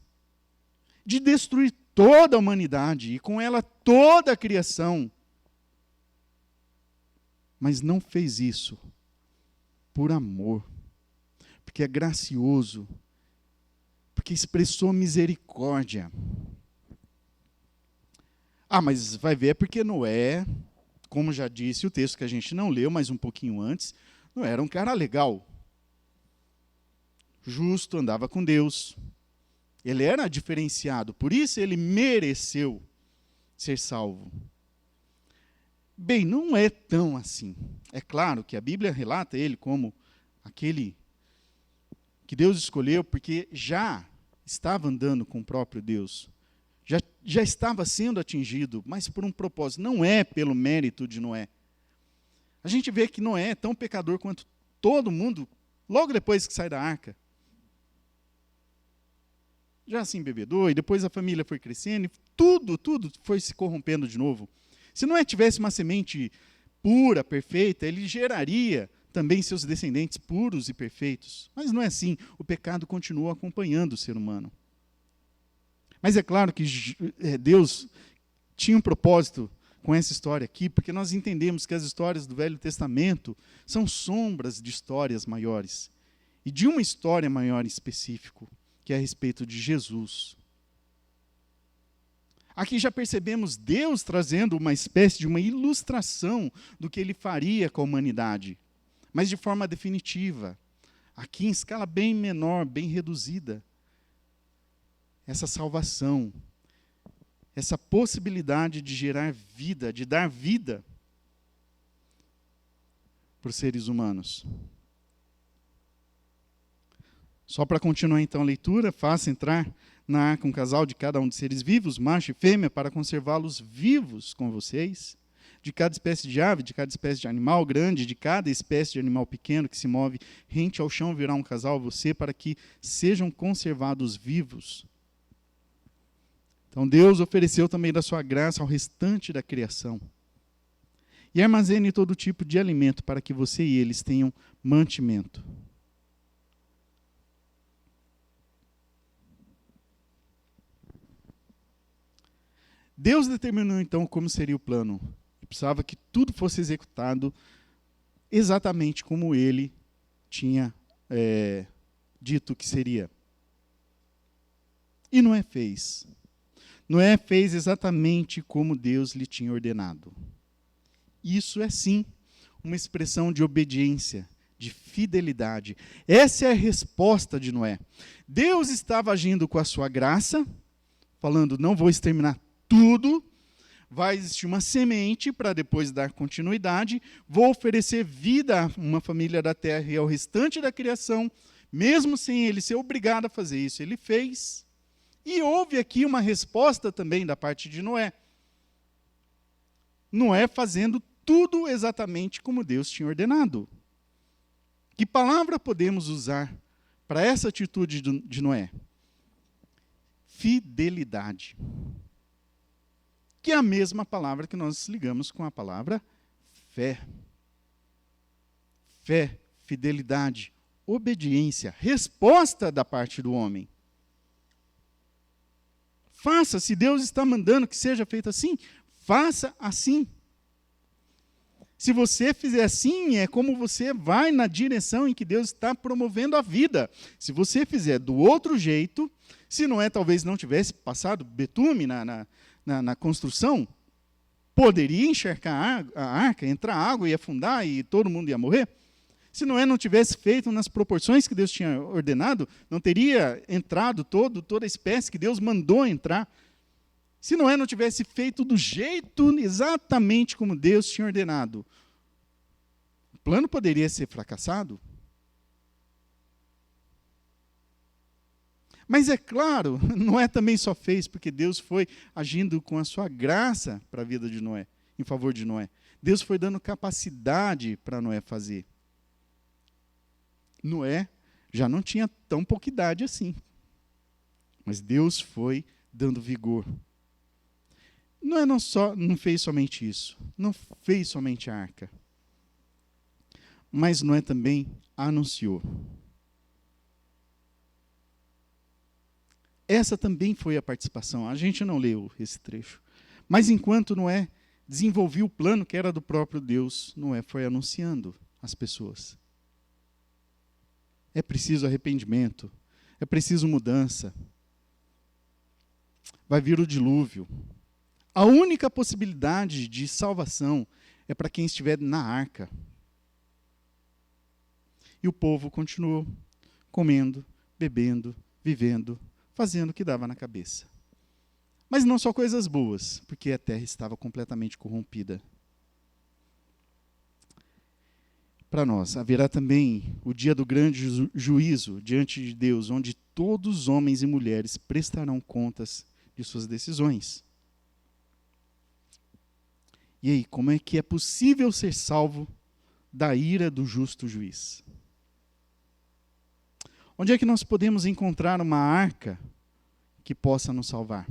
de destruir toda a humanidade e com ela toda a criação. Mas não fez isso por amor, porque é gracioso, porque expressou misericórdia. Mas vai ver, é porque Noé, como já disse o texto que a gente não leu, mas um pouquinho antes, Noé era um cara legal, justo, andava com Deus. Ele era diferenciado, por isso ele mereceu ser salvo. Bem, não é tão assim. É claro que a Bíblia relata ele como aquele que Deus escolheu, porque já estava andando com o próprio Deus. Já estava sendo atingido, mas por um propósito. Não é pelo mérito de Noé. A gente vê que Noé é tão pecador quanto todo mundo, logo depois que sai da arca. Já se embebedou, e depois a família foi crescendo, e tudo foi se corrompendo de novo. Se Noé tivesse uma semente pura, perfeita, ele geraria também seus descendentes puros e perfeitos. Mas não é assim. O pecado continua acompanhando o ser humano. Mas é claro que Deus tinha um propósito com essa história aqui, porque nós entendemos que as histórias do Velho Testamento são sombras de histórias maiores. E de uma história maior em específico, que é a respeito de Jesus. Aqui já percebemos Deus trazendo uma espécie de uma ilustração do que ele faria com a humanidade, mas de forma definitiva. Aqui em escala bem menor, bem reduzida. Essa salvação, essa possibilidade de gerar vida, de dar vida para os seres humanos. Só para continuar então a leitura, faça entrar na arca um casal de cada um dos seres vivos, macho e fêmea, para conservá-los vivos com vocês, de cada espécie de ave, de cada espécie de animal grande, de cada espécie de animal pequeno que se move rente ao chão, virá um casal a você, para que sejam conservados vivos. Então Deus ofereceu também da sua graça ao restante da criação. E armazene todo tipo de alimento para que você e eles tenham mantimento. Deus determinou então como seria o plano. Precisava que tudo fosse executado exatamente como ele tinha dito que seria. E Noé fez. Noé fez exatamente como Deus lhe tinha ordenado. Isso é sim uma expressão de obediência, de fidelidade. Essa é a resposta de Noé. Deus estava agindo com a sua graça, falando, não vou exterminar tudo, vai existir uma semente para depois dar continuidade, vou oferecer vida a uma família da terra e ao restante da criação, mesmo sem ele ser obrigado a fazer isso. Ele fez. E houve aqui uma resposta também da parte de Noé. Noé fazendo tudo exatamente como Deus tinha ordenado. Que palavra podemos usar para essa atitude de Noé? Fidelidade. Que é a mesma palavra que nós ligamos com a palavra fé. Fé, fidelidade, obediência, resposta da parte do homem. Faça, se Deus está mandando que seja feito assim, faça assim. Se você fizer assim, é como você vai na direção em que Deus está promovendo a vida. Se você fizer do outro jeito, se Noé talvez não tivesse passado betume na construção, poderia encharcar a arca, entrar água e afundar e todo mundo ia morrer? Se Noé não tivesse feito nas proporções que Deus tinha ordenado, não teria entrado toda a espécie que Deus mandou entrar. Se Noé não tivesse feito do jeito exatamente como Deus tinha ordenado, o plano poderia ser fracassado? Mas é claro, Noé também só fez porque Deus foi agindo com a sua graça para a vida de Noé, em favor de Noé. Deus foi dando capacidade para Noé fazer. Noé já não tinha tão pouca idade assim. Mas Deus foi dando vigor. Noé não fez somente isso. Não fez somente a arca. Mas Noé também anunciou. Essa também foi a participação. A gente não leu esse trecho. Mas enquanto Noé desenvolvia o plano que era do próprio Deus, Noé foi anunciando às pessoas. É preciso arrependimento. É preciso mudança. Vai vir o dilúvio. A única possibilidade de salvação é para quem estiver na arca. E o povo continuou comendo, bebendo, vivendo, fazendo o que dava na cabeça. Mas não só coisas boas, porque a terra estava completamente corrompida. Para nós, haverá também o dia do grande juízo diante de Deus, onde todos os homens e mulheres prestarão contas de suas decisões. E aí, como é que é possível ser salvo da ira do justo juiz? Onde é que nós podemos encontrar uma arca que possa nos salvar?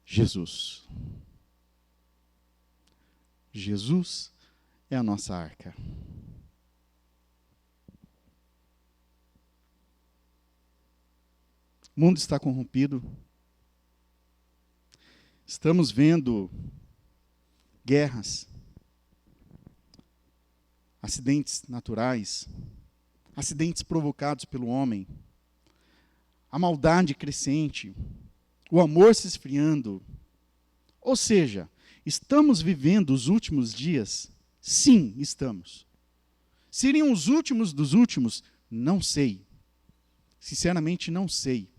Jesus. Jesus é a nossa arca. O mundo está corrompido. Estamos vendo guerras, acidentes naturais, acidentes provocados pelo homem, a maldade crescente, o amor se esfriando. Ou seja, estamos vivendo os últimos dias? Sim, estamos. Seriam os últimos dos últimos? Não sei. Sinceramente, não sei.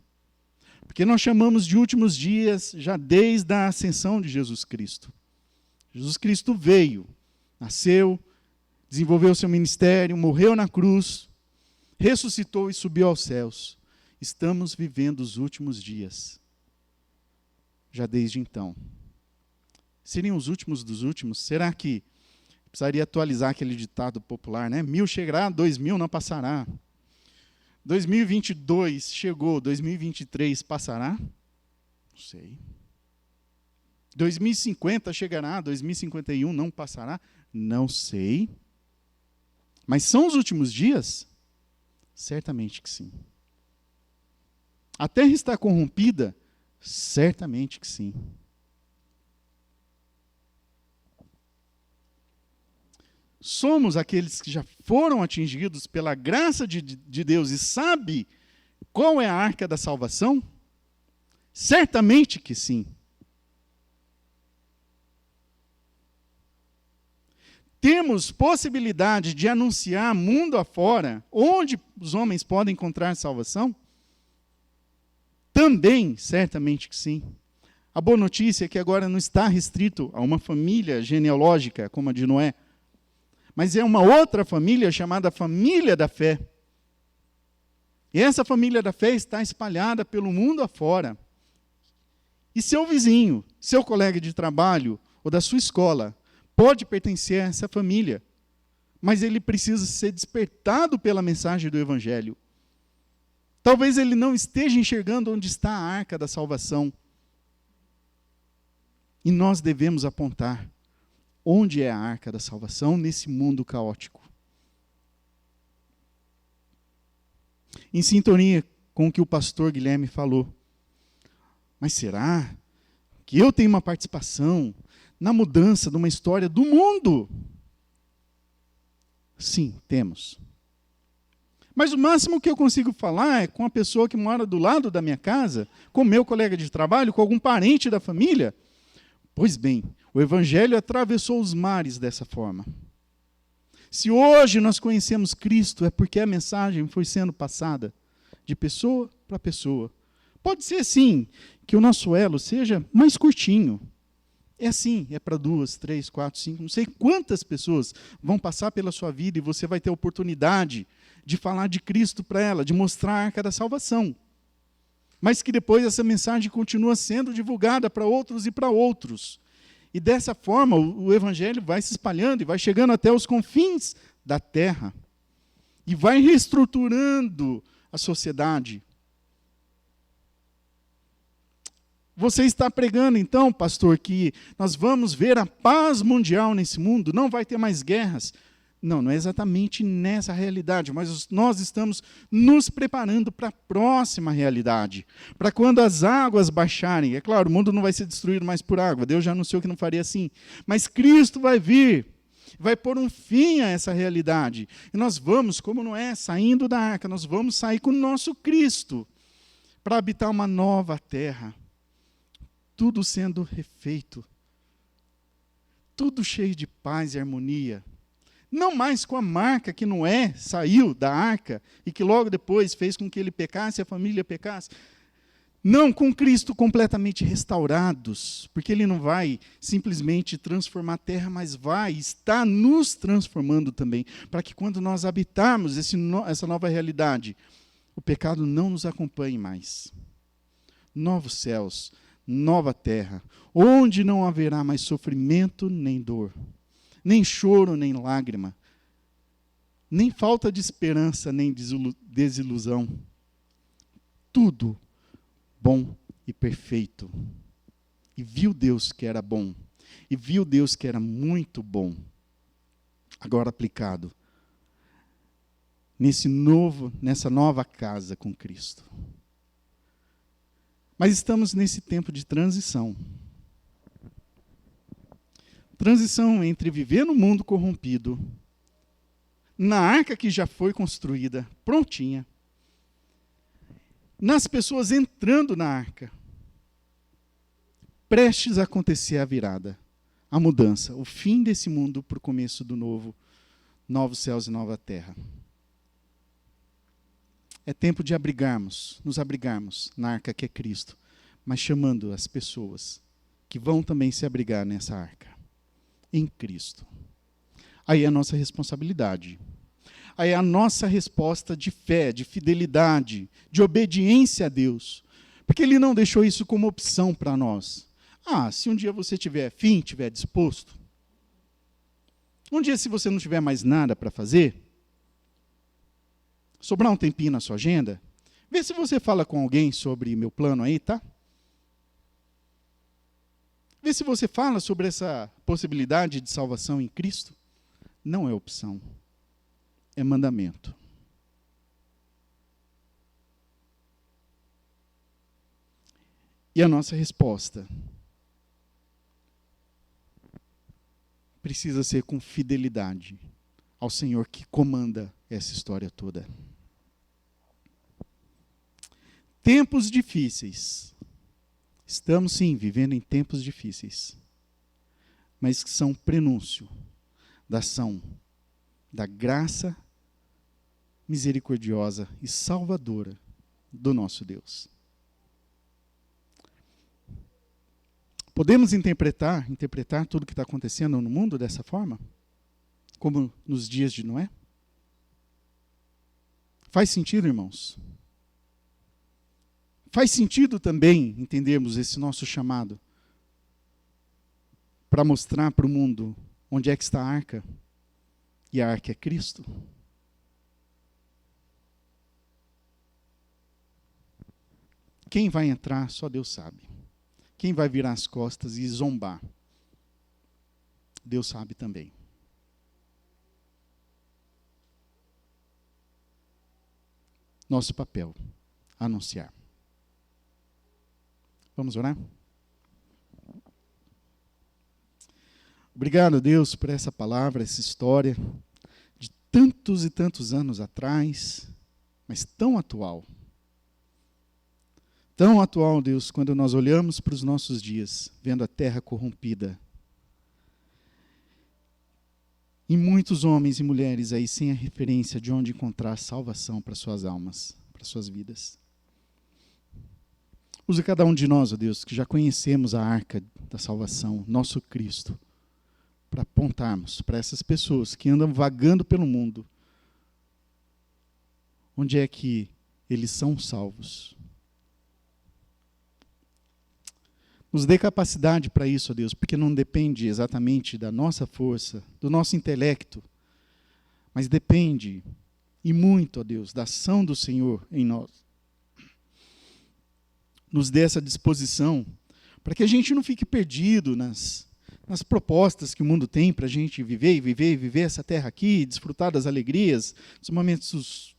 Porque nós chamamos de últimos dias já desde a ascensão de Jesus Cristo. Jesus Cristo veio, nasceu, desenvolveu seu ministério, morreu na cruz, ressuscitou e subiu aos céus. Estamos vivendo os últimos dias. Já desde então. Seriam os últimos dos últimos? Será que precisaria atualizar aquele ditado popular, né? 1000 chegará, 2000 não passará. 2022 chegou, 2023 passará? Não sei. 2050 chegará, 2051 não passará? Não sei. Mas são os últimos dias? Certamente que sim. A terra está corrompida? Certamente que sim. Somos aqueles que já foram atingidos pela graça de Deus e sabe qual é a arca da salvação? Certamente que sim. Temos possibilidade de anunciar mundo afora onde os homens podem encontrar salvação? Também, certamente que sim. A boa notícia é que agora não está restrito a uma família genealógica como a de Noé, mas é uma outra família chamada família da fé. E essa família da fé está espalhada pelo mundo afora. E seu vizinho, seu colega de trabalho ou da sua escola pode pertencer a essa família, mas ele precisa ser despertado pela mensagem do Evangelho. Talvez ele não esteja enxergando onde está a arca da salvação. E nós devemos apontar onde é a arca da salvação nesse mundo caótico. Em sintonia com o que o pastor Guilherme falou. Mas será que eu tenho uma participação na mudança de uma história do mundo? Sim, temos. Mas o máximo que eu consigo falar é com a pessoa que mora do lado da minha casa, com meu colega de trabalho, com algum parente da família. Pois bem, o Evangelho atravessou os mares dessa forma. Se hoje nós conhecemos Cristo, é porque a mensagem foi sendo passada de pessoa para pessoa. Pode ser, sim, que o nosso elo seja mais curtinho. É assim, é para 2, 3, 4, 5, não sei quantas pessoas vão passar pela sua vida e você vai ter a oportunidade de falar de Cristo para ela, de mostrar a arca da salvação. Mas que depois essa mensagem continua sendo divulgada para outros e para outros. E dessa forma o Evangelho vai se espalhando e vai chegando até os confins da terra. E vai reestruturando a sociedade. Você está pregando, então, pastor, que nós vamos ver a paz mundial nesse mundo, não vai ter mais guerras. Não, não é exatamente nessa realidade, mas nós estamos nos preparando para a próxima realidade. Para quando as águas baixarem. É claro, o mundo não vai ser destruído mais por água, Deus já anunciou que não faria assim. Mas Cristo vai vir, vai pôr um fim a essa realidade. E nós vamos, como não é, saindo da arca, nós vamos sair com o nosso Cristo para habitar uma nova terra. Tudo sendo refeito, tudo cheio de paz e harmonia. Não mais com a marca que Noé saiu da arca e que logo depois fez com que ele pecasse e a família pecasse. Não, com Cristo completamente restaurados, porque Ele não vai simplesmente transformar a terra, mas está nos transformando também, para que quando nós habitarmos essa nova realidade, o pecado não nos acompanhe mais. Novos céus, nova terra, onde não haverá mais sofrimento nem dor, nem choro, nem lágrima, nem falta de esperança, nem desilusão. Tudo bom e perfeito. E viu Deus que era bom, e viu Deus que era muito bom. Agora aplicado nessa nova casa com Cristo. Mas estamos nesse tempo de transição. Transição entre viver no mundo corrompido, na arca que já foi construída, prontinha, nas pessoas entrando na arca, prestes a acontecer a virada, a mudança, o fim desse mundo para o começo do novo, novos céus e nova terra. É tempo de nos abrigarmos na arca que é Cristo, mas chamando as pessoas que vão também se abrigar nessa arca, em Cristo. Aí é a nossa responsabilidade. Aí é a nossa resposta de fé, de fidelidade, de obediência a Deus. Porque Ele não deixou isso como opção para nós. Se um dia você tiver fim, tiver disposto, um dia se você não tiver mais nada para fazer, sobrar um tempinho na sua agenda, vê se você fala com alguém sobre meu plano aí, tá? Vê se você fala sobre essa possibilidade de salvação em Cristo. Não é opção, é mandamento. E a nossa resposta precisa ser com fidelidade ao Senhor que comanda essa história toda. Tempos difíceis. Estamos, sim, vivendo em tempos difíceis, mas que são prenúncio da ação, da graça misericordiosa e salvadora do nosso Deus. Podemos interpretar tudo que está acontecendo no mundo dessa forma? Como nos dias de Noé? Faz sentido, irmãos? Faz sentido também entendermos esse nosso chamado para mostrar para o mundo onde é que está a arca, e a arca é Cristo? Quem vai entrar, só Deus sabe. Quem vai virar as costas e zombar, Deus sabe também. Nosso papel, anunciar. Vamos orar? Obrigado, Deus, por essa palavra, essa história de tantos e tantos anos atrás, mas tão atual. Tão atual, Deus, quando nós olhamos para os nossos dias, vendo a terra corrompida. E muitos homens e mulheres aí sem a referência de onde encontrar salvação para suas almas, para suas vidas. Usa cada um de nós, ó Deus, que já conhecemos a arca da salvação, nosso Cristo, para apontarmos para essas pessoas que andam vagando pelo mundo, onde é que eles são salvos. Nos dê capacidade para isso, ó Deus, porque não depende exatamente da nossa força, do nosso intelecto, mas depende, e muito, ó Deus, da ação do Senhor em nós. Nos dê essa disposição, para que a gente não fique perdido nas propostas que o mundo tem para a gente viver essa terra aqui, desfrutar das alegrias, dos momentos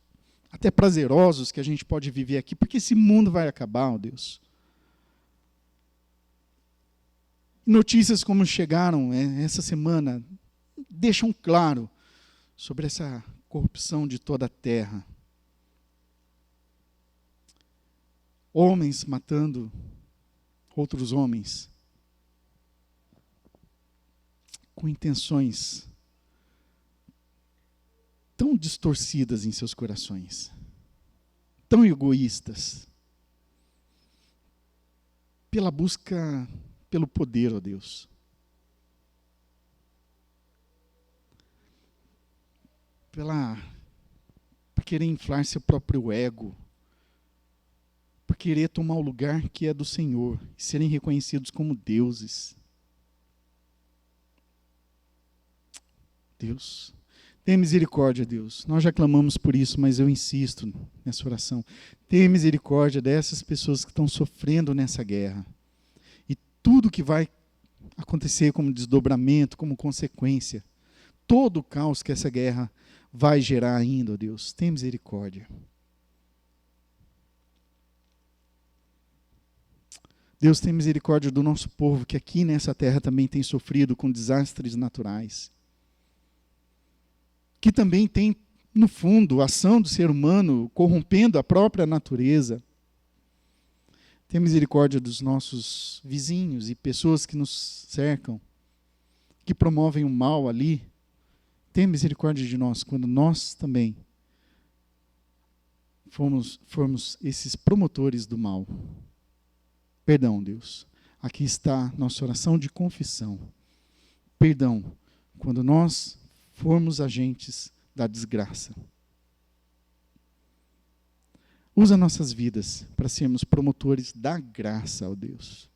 até prazerosos que a gente pode viver aqui, porque esse mundo vai acabar, ó Deus. Notícias como chegaram essa semana deixam claro sobre essa corrupção de toda a terra. Homens matando outros homens com intenções tão distorcidas em seus corações, tão egoístas, pela busca pelo poder, ó Deus. Por querer inflar seu próprio ego, por querer tomar o lugar que é do Senhor, e serem reconhecidos como deuses. Deus, tenha misericórdia, Deus. Nós já clamamos por isso, mas eu insisto nessa oração. Tenha misericórdia dessas pessoas que estão sofrendo nessa guerra. Tudo que vai acontecer como desdobramento, como consequência, todo o caos que essa guerra vai gerar ainda, ó Deus, tem misericórdia. Deus, tem misericórdia do nosso povo, que aqui nessa terra também tem sofrido com desastres naturais, que também tem, no fundo, a ação do ser humano corrompendo a própria natureza. Tenha misericórdia dos nossos vizinhos e pessoas que nos cercam, que promovem o mal ali. Tenha misericórdia de nós, quando nós também formos esses promotores do mal. Perdão, Deus. Aqui está nossa oração de confissão. Perdão, quando nós formos agentes da desgraça. Usa nossas vidas para sermos promotores da graça, ó Deus.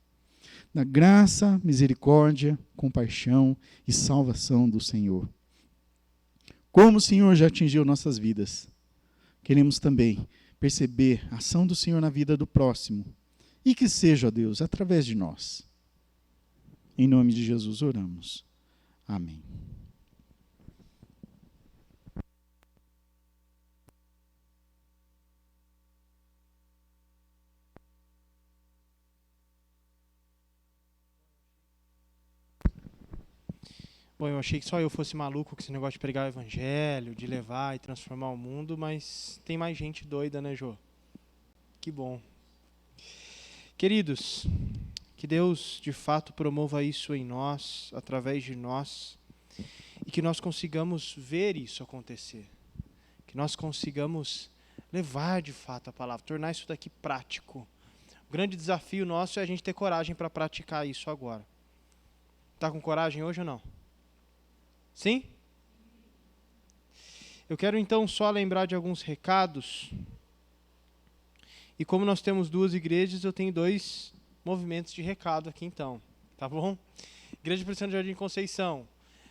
Da graça, misericórdia, compaixão e salvação do Senhor. Como o Senhor já atingiu nossas vidas, queremos também perceber a ação do Senhor na vida do próximo. E que seja, ó Deus, através de nós. Em nome de Jesus oramos. Amém. Bom, eu achei que só eu fosse maluco com esse negócio de pregar o evangelho, de levar e transformar o mundo, mas tem mais gente doida, né, Jô? Que bom. Queridos, que Deus de fato promova isso em nós, através de nós, e que nós consigamos ver isso acontecer. Que nós consigamos levar de fato a palavra, tornar isso daqui prático. grande desafio nosso é a gente ter coragem para praticar isso agora. Está com coragem hoje ou não? Sim? Eu quero então só lembrar de alguns recados. E como nós temos 2 igrejas, eu tenho 2 movimentos de recado aqui então. Tá bom? Igreja Presbiteriana do Jardim Conceição.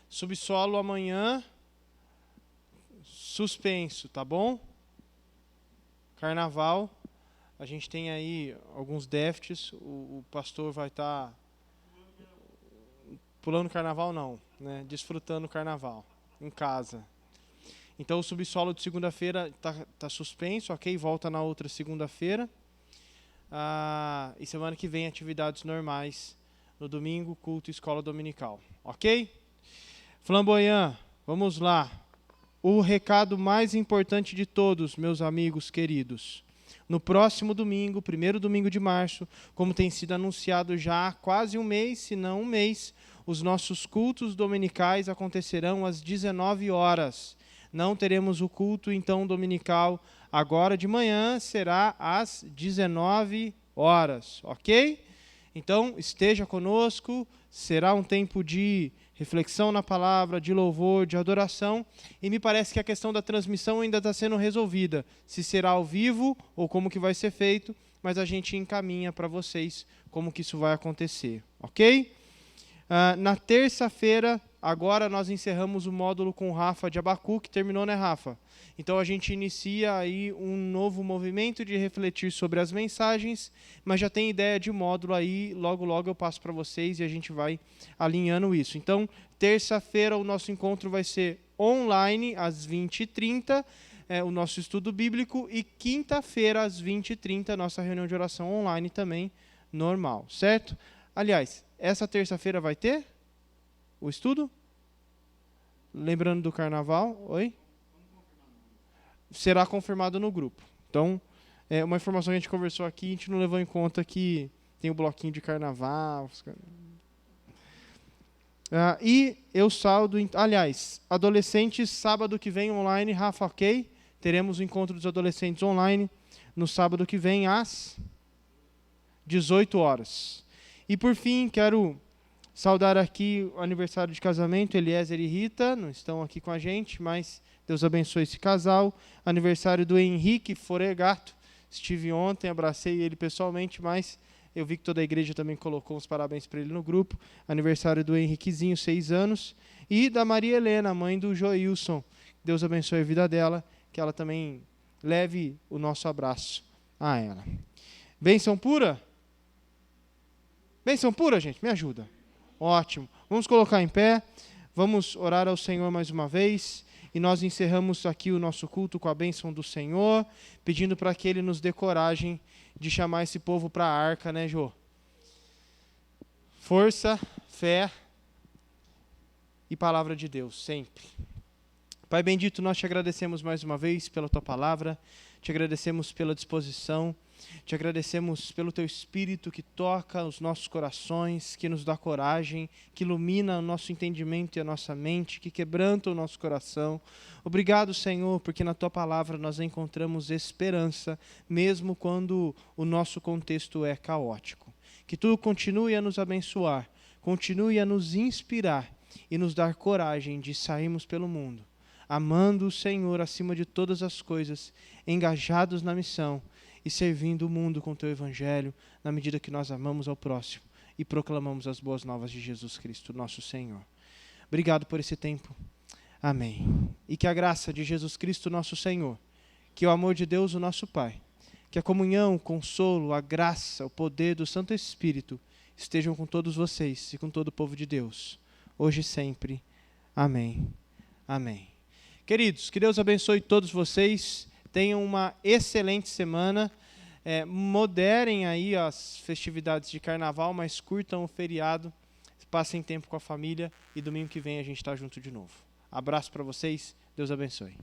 Subsolo amanhã, suspenso, tá bom? Carnaval, a gente tem aí alguns déficits, o pastor vai estar pulando carnaval não, né? Desfrutando o carnaval em casa. Então o subsolo de segunda-feira tá suspenso, ok? Volta na outra segunda-feira. E semana que vem atividades normais, no domingo, culto e escola dominical, ok? Flamboyant, vamos lá. O recado mais importante de todos, meus amigos queridos. No próximo domingo, 1º domingo de março, como tem sido anunciado já há quase um mês, se não um mês, os nossos cultos dominicais acontecerão às 19 horas. Não teremos o culto, então, dominical agora de manhã, será às 19 horas, ok? Então, esteja conosco, será um tempo de reflexão na palavra, de louvor, de adoração, e me parece que a questão da transmissão ainda está sendo resolvida, se será ao vivo ou como que vai ser feito, mas a gente encaminha para vocês como que isso vai acontecer, ok? Na terça-feira, agora nós encerramos o módulo com o Rafa de Abacuque, terminou, né, Rafa? Então a gente inicia aí um novo movimento de refletir sobre as mensagens, mas já tem ideia de módulo aí, logo logo eu passo para vocês e a gente vai alinhando isso. Então, terça-feira o nosso encontro vai ser online às 20h30, o nosso estudo bíblico, e quinta-feira às 20h30 nossa reunião de oração online também, normal, certo? Aliás, essa terça-feira vai ter o estudo? Lembrando do carnaval, oi? Será confirmado no grupo. Então, uma informação que a gente conversou aqui, a gente não levou em conta que tem o bloquinho de carnaval. E eu saldo... Aliás, adolescentes, sábado que vem online, Rafa, ok? Teremos o encontro dos adolescentes online no sábado que vem, às 18 horas. E, por fim, quero saudar aqui o aniversário de casamento, Eliezer e Rita, não estão aqui com a gente, mas Deus abençoe esse casal. Aniversário do Henrique Foregato, estive ontem, abracei ele pessoalmente, mas eu vi que toda a igreja também colocou uns parabéns para ele no grupo. Aniversário do Henriquezinho, 6 anos, e da Maria Helena, mãe do Joilson. Deus abençoe a vida dela, que ela também leve o nosso abraço a ela. Bênção pura? Bênção pura, gente, me ajuda. Ótimo. Vamos colocar em pé, vamos orar ao Senhor mais uma vez, e nós encerramos aqui o nosso culto com a bênção do Senhor, pedindo para que Ele nos dê coragem de chamar esse povo para a arca, né, Jô? Força, fé e palavra de Deus, sempre. Pai bendito, nós te agradecemos mais uma vez pela tua palavra, te agradecemos pela disposição, te agradecemos pelo teu Espírito que toca os nossos corações, que nos dá coragem, que ilumina o nosso entendimento e a nossa mente, que quebranta o nosso coração. Obrigado, Senhor, porque na tua palavra nós encontramos esperança, mesmo quando o nosso contexto é caótico. Que tu continue a nos abençoar, continue a nos inspirar e nos dar coragem de sairmos pelo mundo, amando o Senhor acima de todas as coisas, engajados na missão, e servindo o mundo com o teu evangelho, na medida que nós amamos ao próximo e proclamamos as boas novas de Jesus Cristo, nosso Senhor. Obrigado por esse tempo. Amém. E que a graça de Jesus Cristo, nosso Senhor, que o amor de Deus, o nosso Pai, que a comunhão, o consolo, a graça, o poder do Santo Espírito estejam com todos vocês e com todo o povo de Deus, hoje e sempre. Amém. Amém. Queridos, que Deus abençoe todos vocês. Tenham uma excelente semana, moderem aí as festividades de carnaval, mas curtam o feriado, passem tempo com a família e domingo que vem a gente está junto de novo. Abraço para vocês, Deus abençoe.